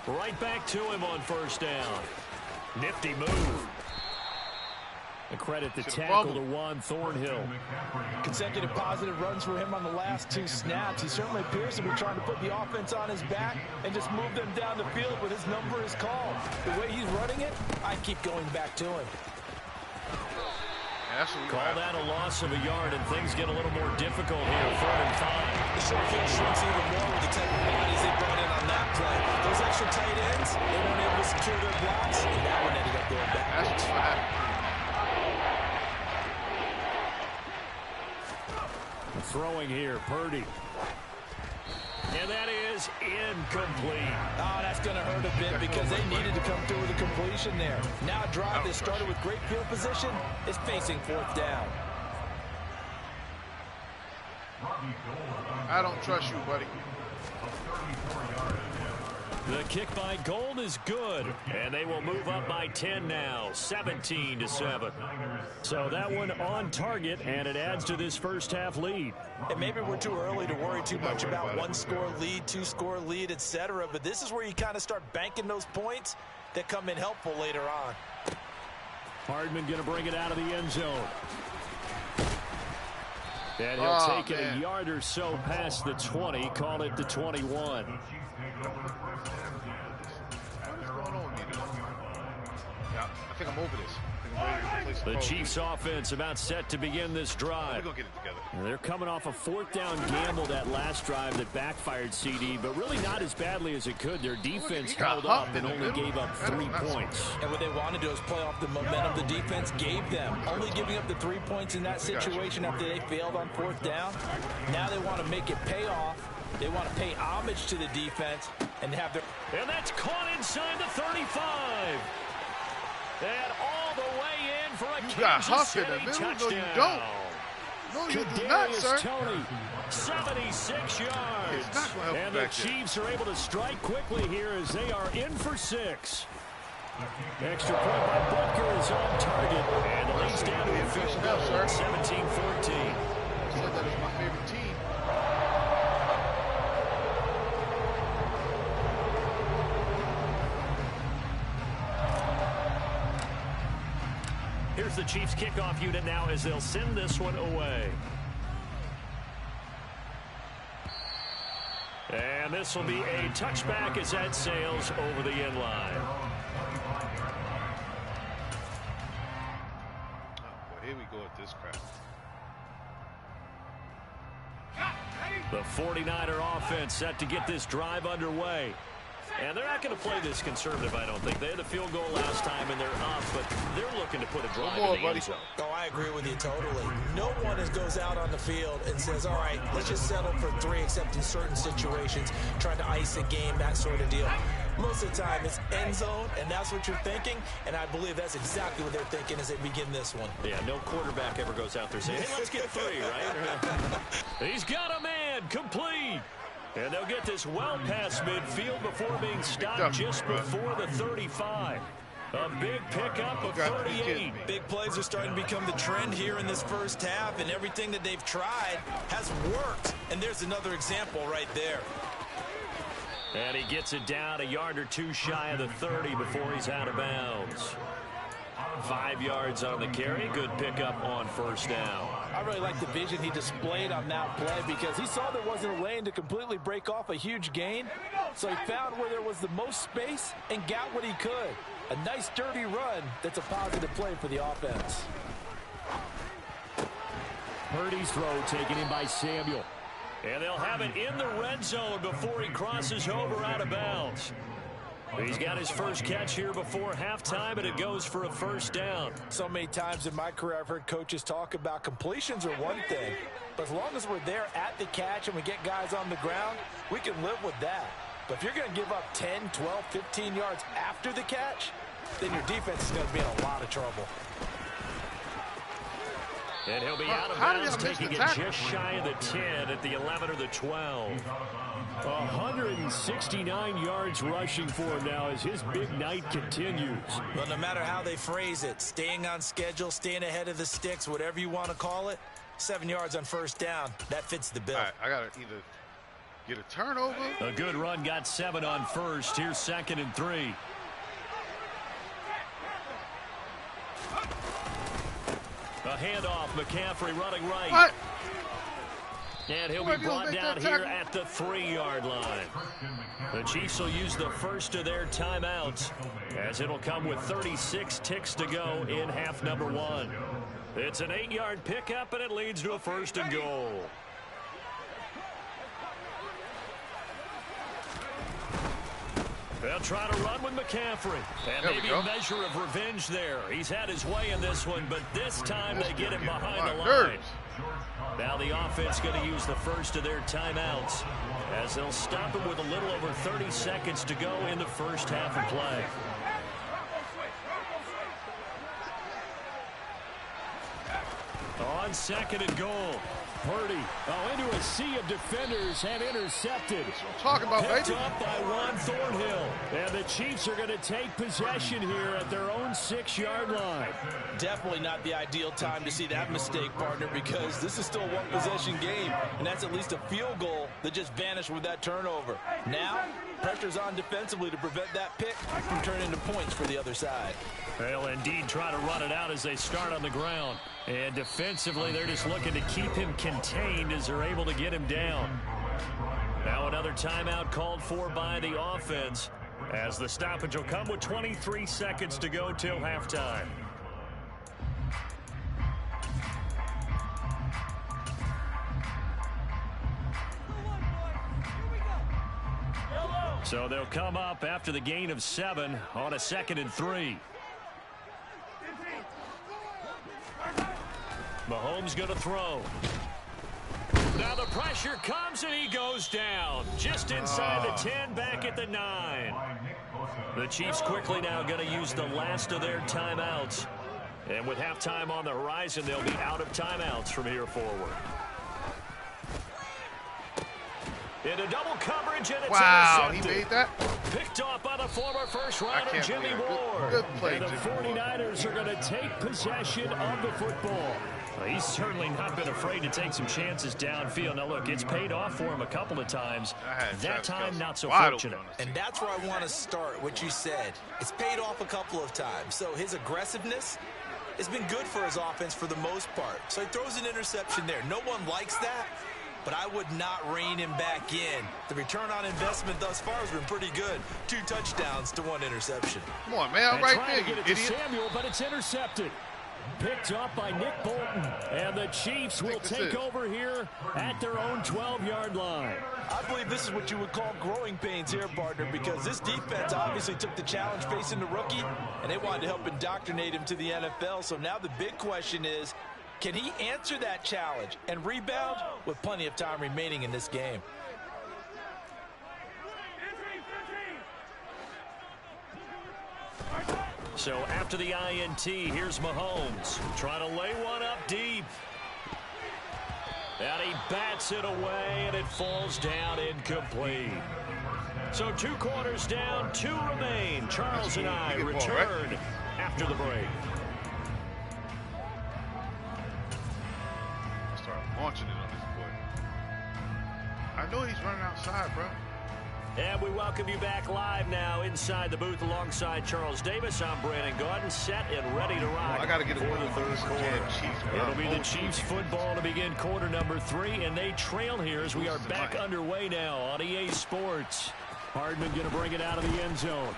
Right back to him on 1st down. Nifty move. A credit the tackle to Juan Thornhill. Consecutive positive runs for him on the last 2 snaps. He certainly appears to be trying to put the offense on his back and just move them down the field when his number is called. The way he's running it, I keep going back to him. Call that a loss of a yard, and things get a little more difficult here. 3rd and 5. The short field shrinks even more with the type of bodies they brought in on that play. Those extra tight ends, they weren't able to secure their blocks, and that one ended up going backwards. Throwing here, Purdy. And that is incomplete. Oh, that's going to hurt a bit because they needed to come through with a completion there. Now a drive that started with great field position is facing 4th down. I don't trust you, buddy. The kick by Gold is good, and they will move up by 10 now, 17-7. So that one on target, and it adds to this first half lead. And maybe we're too early to worry too much about 1-score lead, 2-score lead, etc. But this is where you kind of start banking those points that come in helpful later on. Hardman going to bring it out of the end zone. And he'll take it a yard or so past the 20, call it the 21. I think I'm over this. The Chiefs offense about set to begin this drive. We're going to get it together. They're coming off a 4th down gamble that last drive that backfired CD, but really not as badly as it could. Their defense held up and only gave up 3 points. And what they want to do is play off the momentum the defense gave them. Only giving up the 3 points in that situation after they failed on 4th down. Now they want to make it pay off. They want to pay homage to the defense and have their... And that's caught inside the 35. And all the way in for a Kansas City touchdown. No, you do not, sir. Tony, 76 yards. And the Chiefs are able to strike quickly here as they are in for 6. Extra point by Butker is on target. And the lead's down to a field goal, 17-14. Said that is my favorite team. Here's the Chiefs kickoff unit now as they'll send this one away. And this will be a touchback as that sails over the end line. Oh, boy, here we go with this crap. The 49er offense set to get this drive underway. And they're not going to play this conservative, I don't think. They had the field goal last time, and they're up, but they're looking to put a drive in the end zone. Oh, I agree with you totally. No one goes out on the field and says, all right, let's just settle for 3, except in certain situations, trying to ice a game, that sort of deal. Most of the time, it's end zone, and that's what you're thinking, and I believe that's exactly what they're thinking as they begin this one. Yeah, no quarterback ever goes out there saying, hey, let's get 3, right? He's got a man, complete. And they'll get this well past midfield before being stopped just before the 35. A big pickup of 38. Big plays are starting to become the trend here in this first half, and everything that they've tried has worked. And there's another example right there. And he gets it down a yard or 2 shy of the 30 before he's out of bounds. 5 yards on the carry. Good pickup on 1st down. I really like the vision he displayed on that play because he saw there wasn't a lane to completely break off a huge gain. So he found where there was the most space and got what he could. A nice, dirty run that's a positive play for the offense. Purdy's throw taken in by Samuel. And they'll have it in the red zone before he crosses over out of bounds. He's got his first catch here before halftime, and it goes for a first down. So many times in my career I've heard coaches talk about completions are one thing, but as long as we're there at the catch and we get guys on the ground, we can live with that. But if you're going to give up 10, 12, 15 yards after the catch, then your defense is going to be in a lot of trouble. And he'll be out of bounds, taking it just shy of the 10 at the 11 or the 12. 169 yards rushing for him now as his big night continues. Well, no matter how they phrase it, staying on schedule, staying ahead of the sticks, whatever you want to call it, 7 yards on first down, that fits the bill. All right, I got to either get a turnover. A good run, got 7 on first. Here's 2nd and 3. A handoff, McCaffrey running right. What? And he'll be brought down here at the 3-yard line. The Chiefs will use the first of their timeouts as it'll come with 36 ticks to go in half number 1. It's an 8-yard pickup, and it leads to a 1st and goal. They'll try to run with McCaffrey. And maybe a measure of revenge there. He's had his way in this one, but this time they get him behind the line. Now the offense going to use the first of their timeouts as they'll stop him with a little over 30 seconds to go in the first half of play. On 2nd and goal. Purdy, into a sea of defenders and intercepted. That's what I'm talking about, Picked up by Juan Thornhill. And the Chiefs are going to take possession here at their own 6-yard line. Definitely not the ideal time to see that mistake, partner, because this is still a one-possession game, and that's at least a field goal that just vanished with that turnover. Now, pressure's on defensively to prevent that pick from turning into points for the other side. They'll indeed try to run it out as they start on the ground. And defensively, they're just looking to keep him contained as they're able to get him down. Now another timeout called for by the offense as the stoppage will come with 23 seconds to go till halftime. So they'll come up after the gain of 7 on a 2nd and 3. Mahomes going to throw. Now the pressure comes and he goes down. Just inside the 10, back at the 9. The Chiefs quickly now going to use the last of their timeouts. And with halftime on the horizon, they'll be out of timeouts from here forward. Into double coverage, and it's intercepted. He made that? Picked off by the former first-rounder Jimmy Ward. Good play, and the 49ers are going to take possession of the football. Well, he's certainly not been afraid to take some chances downfield. Now, look, it's paid off for him a couple of times. That time, not so fortunate. And that's where I want to start, what you said. It's paid off a couple of times. So his aggressiveness has been good for his offense for the most part. So he throws an interception there. No one likes that, but I would not rein him back in. The return on investment thus far has been pretty good. 2 touchdowns to 1 interception. Come on, man. Right there, you idiot. Samuel, but it's intercepted. Picked up by Nick Bolton. And the Chiefs will take over here at their own 12-yard line. I believe this is what you would call growing pains here, partner, because this defense obviously took the challenge facing the rookie, and they wanted to help indoctrinate him to the NFL. So now the big question is, can he answer that challenge and rebound with plenty of time remaining in this game? So after the INT, here's Mahomes trying to lay one up deep. And he bats it away, and it falls down incomplete. So 2 quarters down, 2 remain. Charles and I return after the break. Launching it on this boy. I know he's running outside, bro. And we welcome you back live now inside the booth alongside Charles Davis. I'm Brandon Gaudin, set and ready to rock. I got to get for the 3rd quarter. It'll be the Chiefs football to begin quarter number 3, and they trail here as we are back underway now on EA Sports. Hardman going to bring it out of the end zone.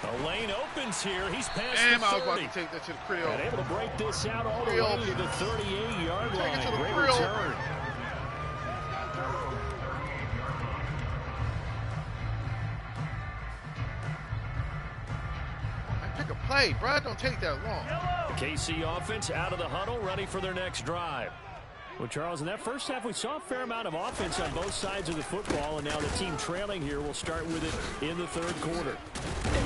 The lane opens here. He's past Damn, the 30. I was about to take that to the Creole. And able to break this out all the way to the 38-yard line. Take it to the Great Creole. return. Pick a play, bro. Don't take that long. The KC offense out of the huddle, ready for their next drive. Well, Charles, in that first half, we saw a fair amount of offense on both sides of the football, and now the team trailing here will start with it in the third quarter.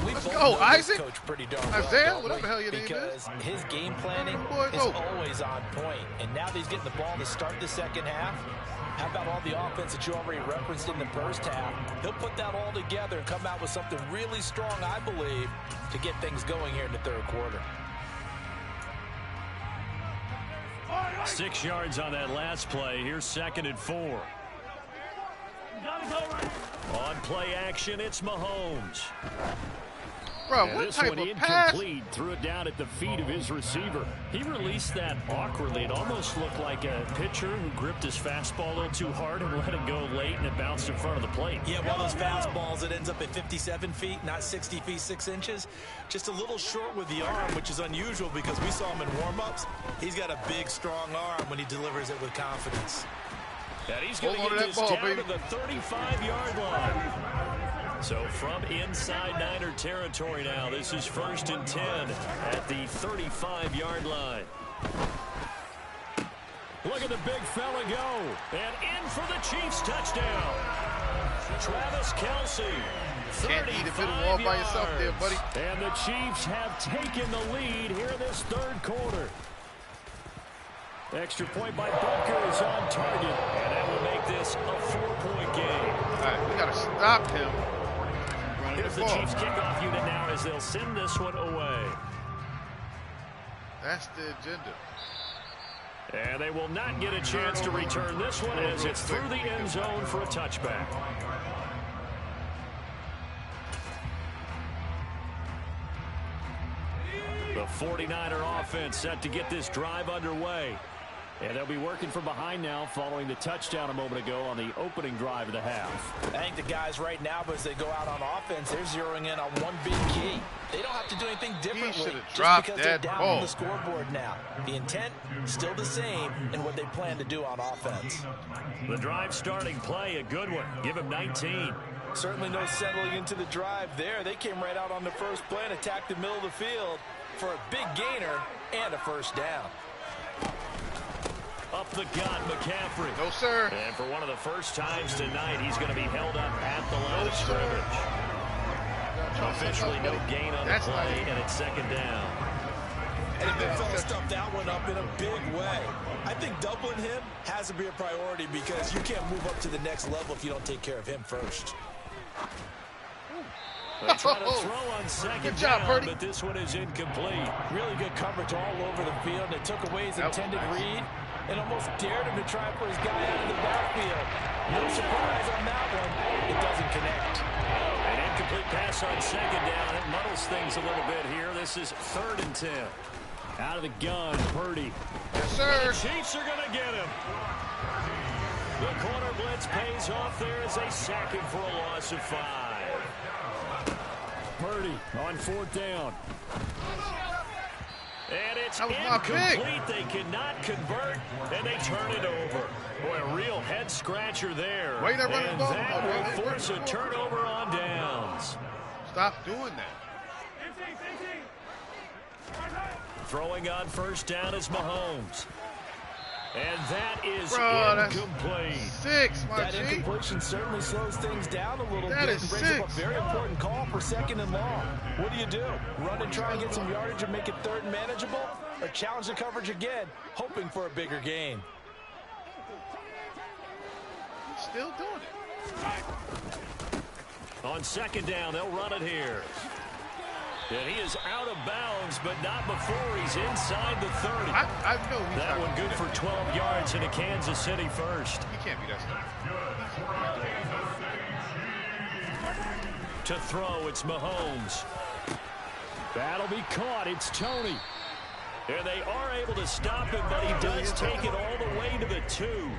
Let's go, Isaac. Coach pretty darn Isaiah, well, whatever the hell your name is. Because his game planning is always on point. And now that he's getting the ball to start the second half, how about all the offense that you already referenced in the first half? He'll put that all together and come out with something really strong, I believe, to get things going here in the third quarter. 6 yards on that last play. Here's 2nd and 4. On play action, it's Mahomes. Bro, what this type one of incomplete. pass? Threw it down at the feet of his receiver. He released that awkwardly. It almost looked like a pitcher who gripped his fastball a little too hard and let it go late, and it bounced in front of the plate. Yeah, one of those fastballs that ends up at 57 feet, not 60 feet 6 inches. Just a little short with the arm, which is unusual because we saw him in warm-ups. He's got a big, strong arm when he delivers it with confidence. And he's going to get this down to the 35-yard line. So from inside Niner territory now, this is 1st and 10 at the 35-yard line. Look at the big fella go. And in for the Chiefs touchdown. Travis Kelce. Can't eat a bit of wall by yourself there, buddy. And the Chiefs have taken the lead here in this third quarter. Extra point by Butker is on target. And that will make this a 4-point game. All right, we got to stop him. Here's the Chiefs kickoff unit now as they'll send this one away. That's the agenda. And they will not get a chance to return this one as it's through the end zone for a touchback. The 49er offense set to get this drive underway. And they'll be working from behind now following the touchdown a moment ago on the opening drive of the half. I think the guys right now, as they go out on offense, they're zeroing in on one big key. They don't have to do anything differently just because they're down on the scoreboard now. The intent, still the same in what they plan to do on offense. The drive starting play, a good one. Give him 19. Certainly no settling into the drive there. They came right out on the first play and attacked the middle of the field for a big gainer and a first down. Up the gut, McCaffrey. No, sir. And for one of the first times tonight, he's going to be held up at the line of scrimmage. Officially no gain on the play, and it's 2nd down. And the big fella stuffed that one up in a big way. I think doubling him has to be a priority because you can't move up to the next level if you don't take care of him first. They try to throw on 2nd down, but this one is incomplete. Really good coverage all over the field. It took away his intended read and almost dared him to try and put his guy out of the backfield. No surprise on that one. It doesn't connect. An incomplete pass on 2nd down. It muddles things a little bit here. This is 3rd and 10. Out of the gun, Purdy. Yes, sir. The Chiefs are going to get him. The corner blitz pays off there as they sack him for a loss of 5. Purdy on 4th down. And it's incomplete. They cannot convert, and they turn it over. Boy, a real head-scratcher there. Wait, and that will force a turnover on downs. Stop doing that. Throwing on 1st down is Mahomes. And that is incomplete. That incompletion certainly slows things down a little bit and brings up a very important call for 2nd and long. What do? Run and try and get some yardage and make it 3rd and manageable? Or challenge the coverage again, hoping for a bigger gain? Still doing it. On 2nd down, they'll run it here. And he is out of bounds, but not before he's inside the 30. I know he's that one good for 12 yards into Kansas City first. He can't be that stuff. To throw, it's Mahomes. That'll be caught. It's Tony. And they are able to stop him, but he does take it all the way to the 2.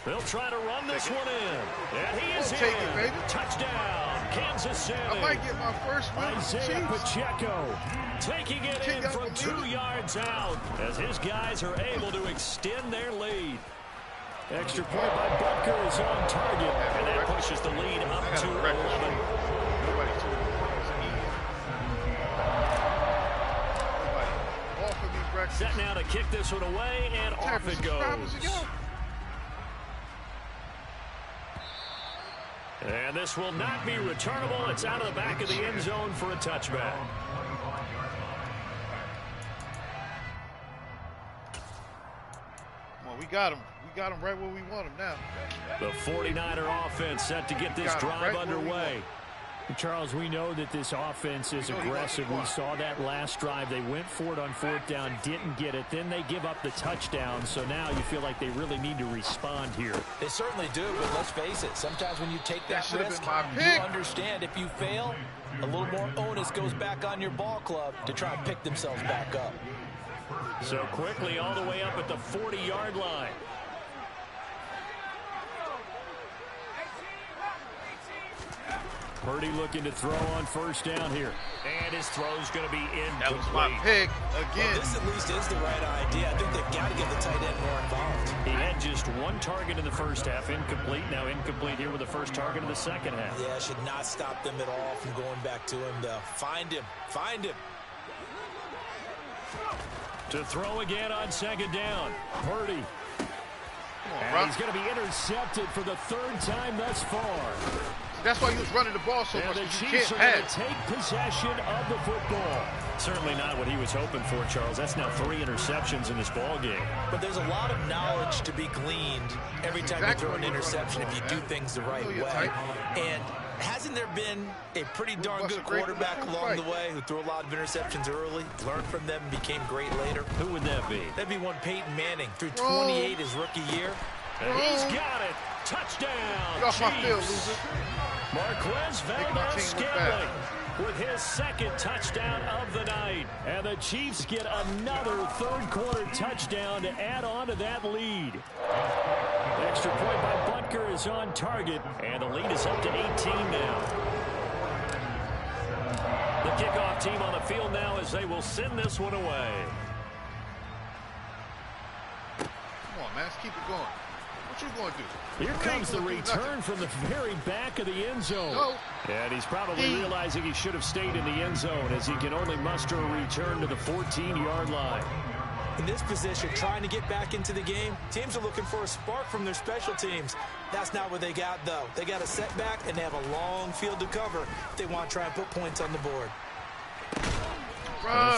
They'll try to run this one in. And he is Take it, baby. Touchdown, Kansas City. I might get my first win. Isaiah Pacheco taking it in from 2 yards out as his guys are able to extend their lead. Extra point by Butker is on target, and that pushes the lead up to 11. Set now to kick this one away, and off it goes. And this will not be returnable. It's out of the back of the end zone for a touchback. Well, we got him. We got him right where we want him now. The 49er offense set to get this drive underway. Charles, we know that this offense is aggressive. We saw that last drive. They went for it on 4th down, didn't get it. Then they give up the touchdown. So now you feel like they really need to respond here. They certainly do, but let's face it. Sometimes when you take that risk, you understand if you fail, a little more onus goes back on your ball club to try and pick themselves back up. So quickly all the way up at the 40-yard line. Purdy looking to throw on 1st down here. And his throw's going to be incomplete. That was my pick again. Well, this at least is the right idea. I think they've got to get the tight end more involved. He had just 1 target in the first half. Incomplete. Now incomplete here with the first target in the second half. Yeah, should not stop them at all from going back to him, though. Find him. Find him. To throw again on 2nd down. Purdy. And he's going to be intercepted for the 3rd time thus far. That's why he was running the ball so much. The Chiefs are going to take possession of the football. Certainly not what he was hoping for, Charles. That's now 3 interceptions in this ball game. But there's a lot of knowledge to be gleaned every time you throw an interception if you do things the right way. And hasn't there been a pretty darn good quarterback along the way who threw a lot of interceptions early, learned from them, and became great later? Who would that be? That'd be one Peyton Manning. Threw 28 his rookie year. And he's got it. Touchdown, off my field, loser. Marquez Valdes-Scantling with his 2nd touchdown of the night. And the Chiefs get another 3rd quarter touchdown to add on to that lead. Extra point by Butker is on target, and the lead is up to 18 now. The kickoff team on the field now as they will send this one away. Come on, man, let's keep it going. What you going to do? Here comes the return from the very back of the end zone. No. And he's probably realizing he should have stayed in the end zone as he can only muster a return to the 14-yard line. In this position, trying to get back into the game, teams are looking for a spark from their special teams. That's not what they got, though. They got a setback, and they have a long field to cover if they want to try and put points on the board.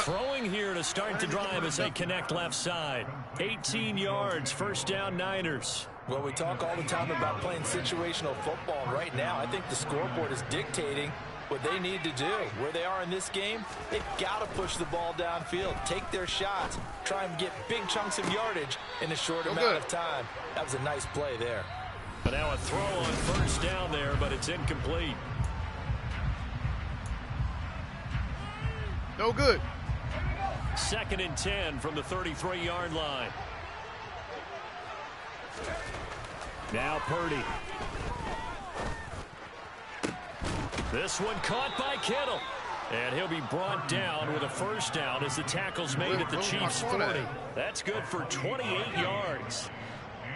Throwing here to start the drive as they connect left side. 18 yards, 1st down Niners. Well, we talk all the time about playing situational football. Right now, I think the scoreboard is dictating what they need to do. Where they are in this game, they've got to push the ball downfield, take their shots, try and get big chunks of yardage in a short amount of time. That was a nice play there. But now a throw on 1st down there, but it's incomplete. No good. 2nd and 10 from the 33-yard line. Now Purdy. This one caught by Kittle. And he'll be brought down with a 1st down as the tackle's made at the Chiefs' 40. That's good for 28 yards.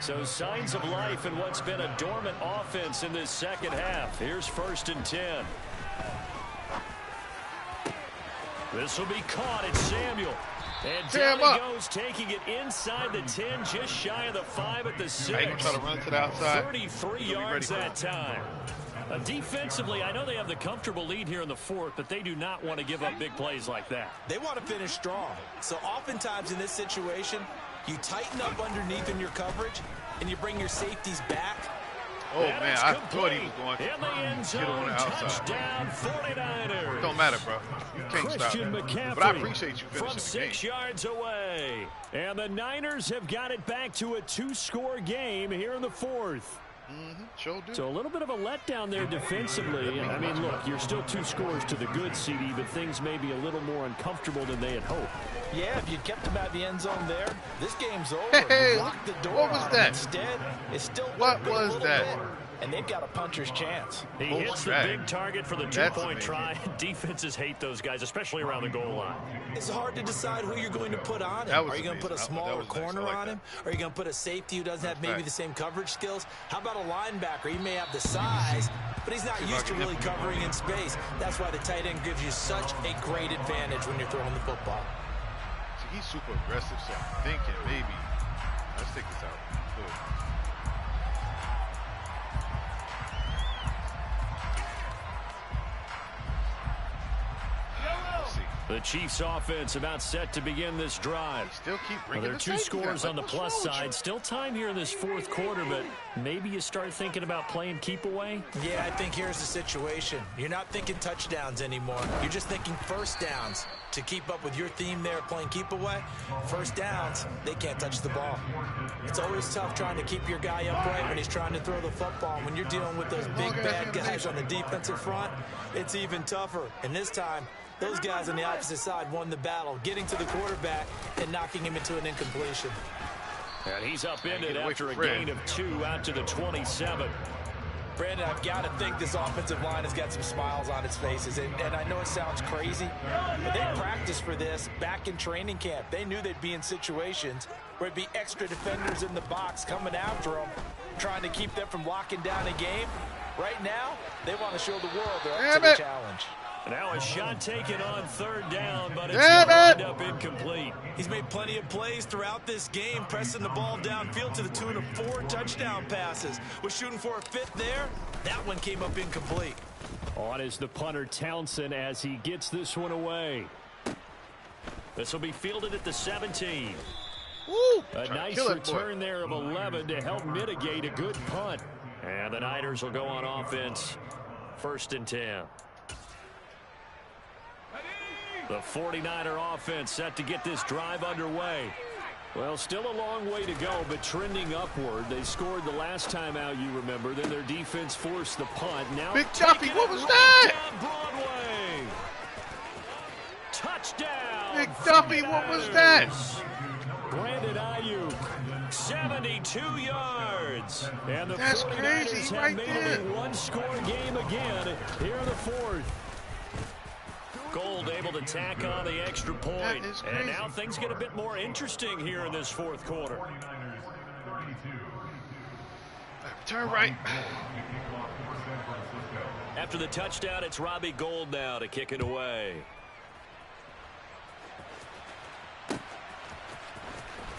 So signs of life in what's been a dormant offense in this second half. Here's 1st and 10. This will be caught at Samuel. And down he goes, taking it inside the 10, just shy of the 5 at the 6. Try to run to the outside. 33 yards that time. Defensively, I know they have the comfortable lead here in the 4th, but they do not want to give up big plays like that. They want to finish strong. So oftentimes in this situation, you tighten up underneath in your coverage, and you bring your safeties back. Oh, man, I thought he was going to get on the outside. Touchdown, 49ers. Don't matter, bro. You can't Christian stop McCaffrey but I appreciate you finishing from 6 yards away. And the Niners have got it back to a 2-score game here in the 4th. Sure do. So a little bit of a letdown there defensively. I mean, look, you're still 2 scores to the good, CD, but things may be a little more uncomfortable than they had hoped. Yeah, if you'd kept them out of the end zone there, this game's over. Hey, locked the door. What was that? Instead, it's still what was that? Bit, and they've got a puncher's chance. He hits the big target for the 2-point try. Defenses hate those guys, especially around the goal line. It's hard to decide who you're going to put on him. Are you going to put a smaller corner on him? Are you going to put a safety who doesn't have maybe the same coverage skills? How about a linebacker? He may have the size, but he's not used to really covering in space. That's why the tight end gives you such a great advantage when you're throwing the football. See, he's super aggressive, so I'm thinking maybe. Let's take this out. Good. The Chiefs offense about set to begin this drive. Still keep bringing there are 2 scores on the plus side. Still time here in this 4th quarter, but maybe you start thinking about playing keep away. Yeah, I think here's the situation. You're not thinking touchdowns anymore. You're just thinking first downs. To keep up with your theme there, playing keep away, first downs, they can't touch the ball. It's always tough trying to keep your guy upright when he's trying to throw the football. When you're dealing with those big bad guys on the defensive front, it's even tougher. And this time, those guys on the opposite side won the battle, getting to the quarterback and knocking him into an incompletion. And he's upended after a gain of 2 out to the 27. Brandon, I've got to think this offensive line has got some smiles on its faces. And I know it sounds crazy, but they practiced for this back in training camp. They knew they'd be in situations where it'd be extra defenders in the box coming after them, trying to keep them from locking down a game. Right now, they want to show the world they're up to the challenge. Now a shot taken on 3rd down, but it's going to end up incomplete. He's made plenty of plays throughout this game, pressing the ball downfield to the tune of 4 touchdown passes. Was shooting for a 5th there. That one came up incomplete. On is the punter Townsend as he gets this one away. This will be fielded at the 17. Woo! A nice return there of 11 to help mitigate a good punt. And the Niners will go on offense. 1st and 10. The 49er offense set to get this drive underway. Well, still a long way to go, but trending upward. They scored the last time out, you remember. Then their defense forced the punt. Now Big Duffy, what was that? Down Broadway. Touchdown. Big Duffy, what was that? Brandon Ayuk, 72 yards. And the That's 49ers crazy, have right made there. it a 1-score game again here in the 4th. Gold able to tack on the extra point. And now things get a bit more interesting here in this 4th quarter. Turn right. After the touchdown, it's Robbie Gould now to kick it away.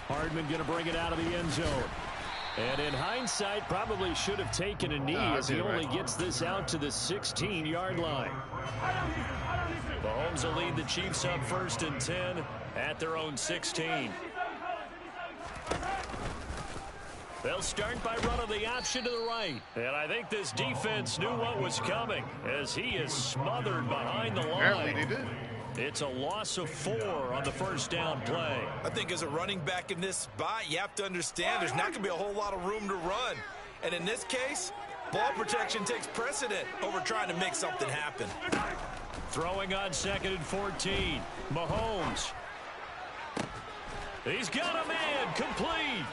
Hardman going to bring it out of the end zone. And in hindsight, probably should have taken a knee as he only gets this out to the 16-yard line. Mahomes will lead the Chiefs up 1st and 10 at their own 16. They'll start by running the option to the right. And I think this defense knew what was coming as he is smothered behind the line. Apparently they did. It's a loss of 4 on the 1st down play. I think as a running back in this spot, you have to understand there's not going to be a whole lot of room to run. And in this case, ball protection takes precedent over trying to make something happen. Throwing on 2nd and 14. Mahomes. He's got a man complete.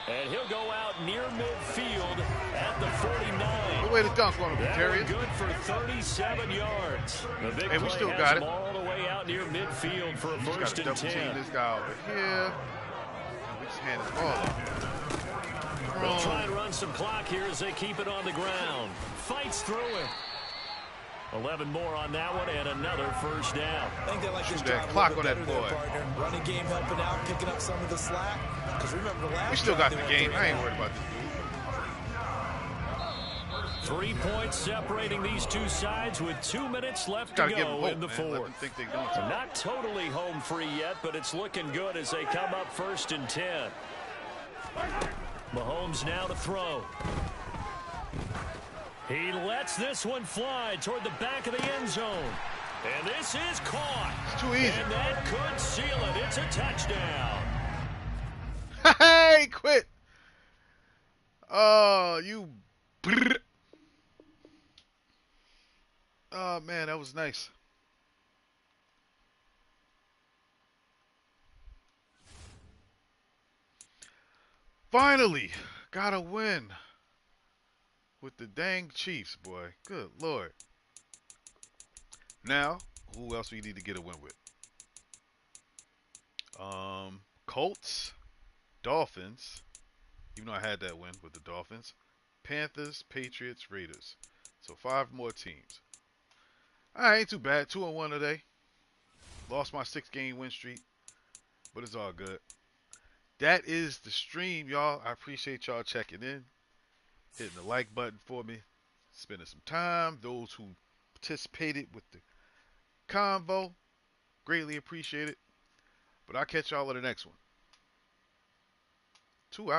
And he'll go out near midfield at the 49. Good way to dunk on him, Very good for 37 yards. The big play we still has got him it. all the way out near midfield for a 1st and 10. This guy over here. We just hand the ball off. They'll try and run some clock here as they keep it on the ground. Fights through it. 11 more on that one and another 1st down. I think they like this that drive clock a little bit on that better boy. there, partner. Running game helping out, picking up some of the slack. Because remember the last We still got drive the they game. went I ain't 3 worried about this dude. 3 points separating these two sides with 2 minutes left to Gotta give them go hope, in the man. 4th. Let them think they're doing something. Not totally home free yet, but it's looking good as they come up 1st and 10. Mahomes now to throw. He lets this one fly toward the back of the end zone. And this is caught. It's too easy. And that could seal it. It's a touchdown. Hey, quit. Oh, you. Oh, man, that was nice. Finally, got a win with the dang Chiefs, boy. Good Lord. Now, who else we need to get a win with? Colts, Dolphins. Even though I had that win with the Dolphins. Panthers, Patriots, Raiders. So 5 more teams. Alright, ain't too bad. 2-1 today. Lost my 6-game win streak. But it's all good. That is the stream, y'all. I appreciate y'all checking in. Hitting the like button for me. Spending some time. Those who participated with the convo. Greatly appreciate it. But I'll catch y'all in the next one. 2 hours.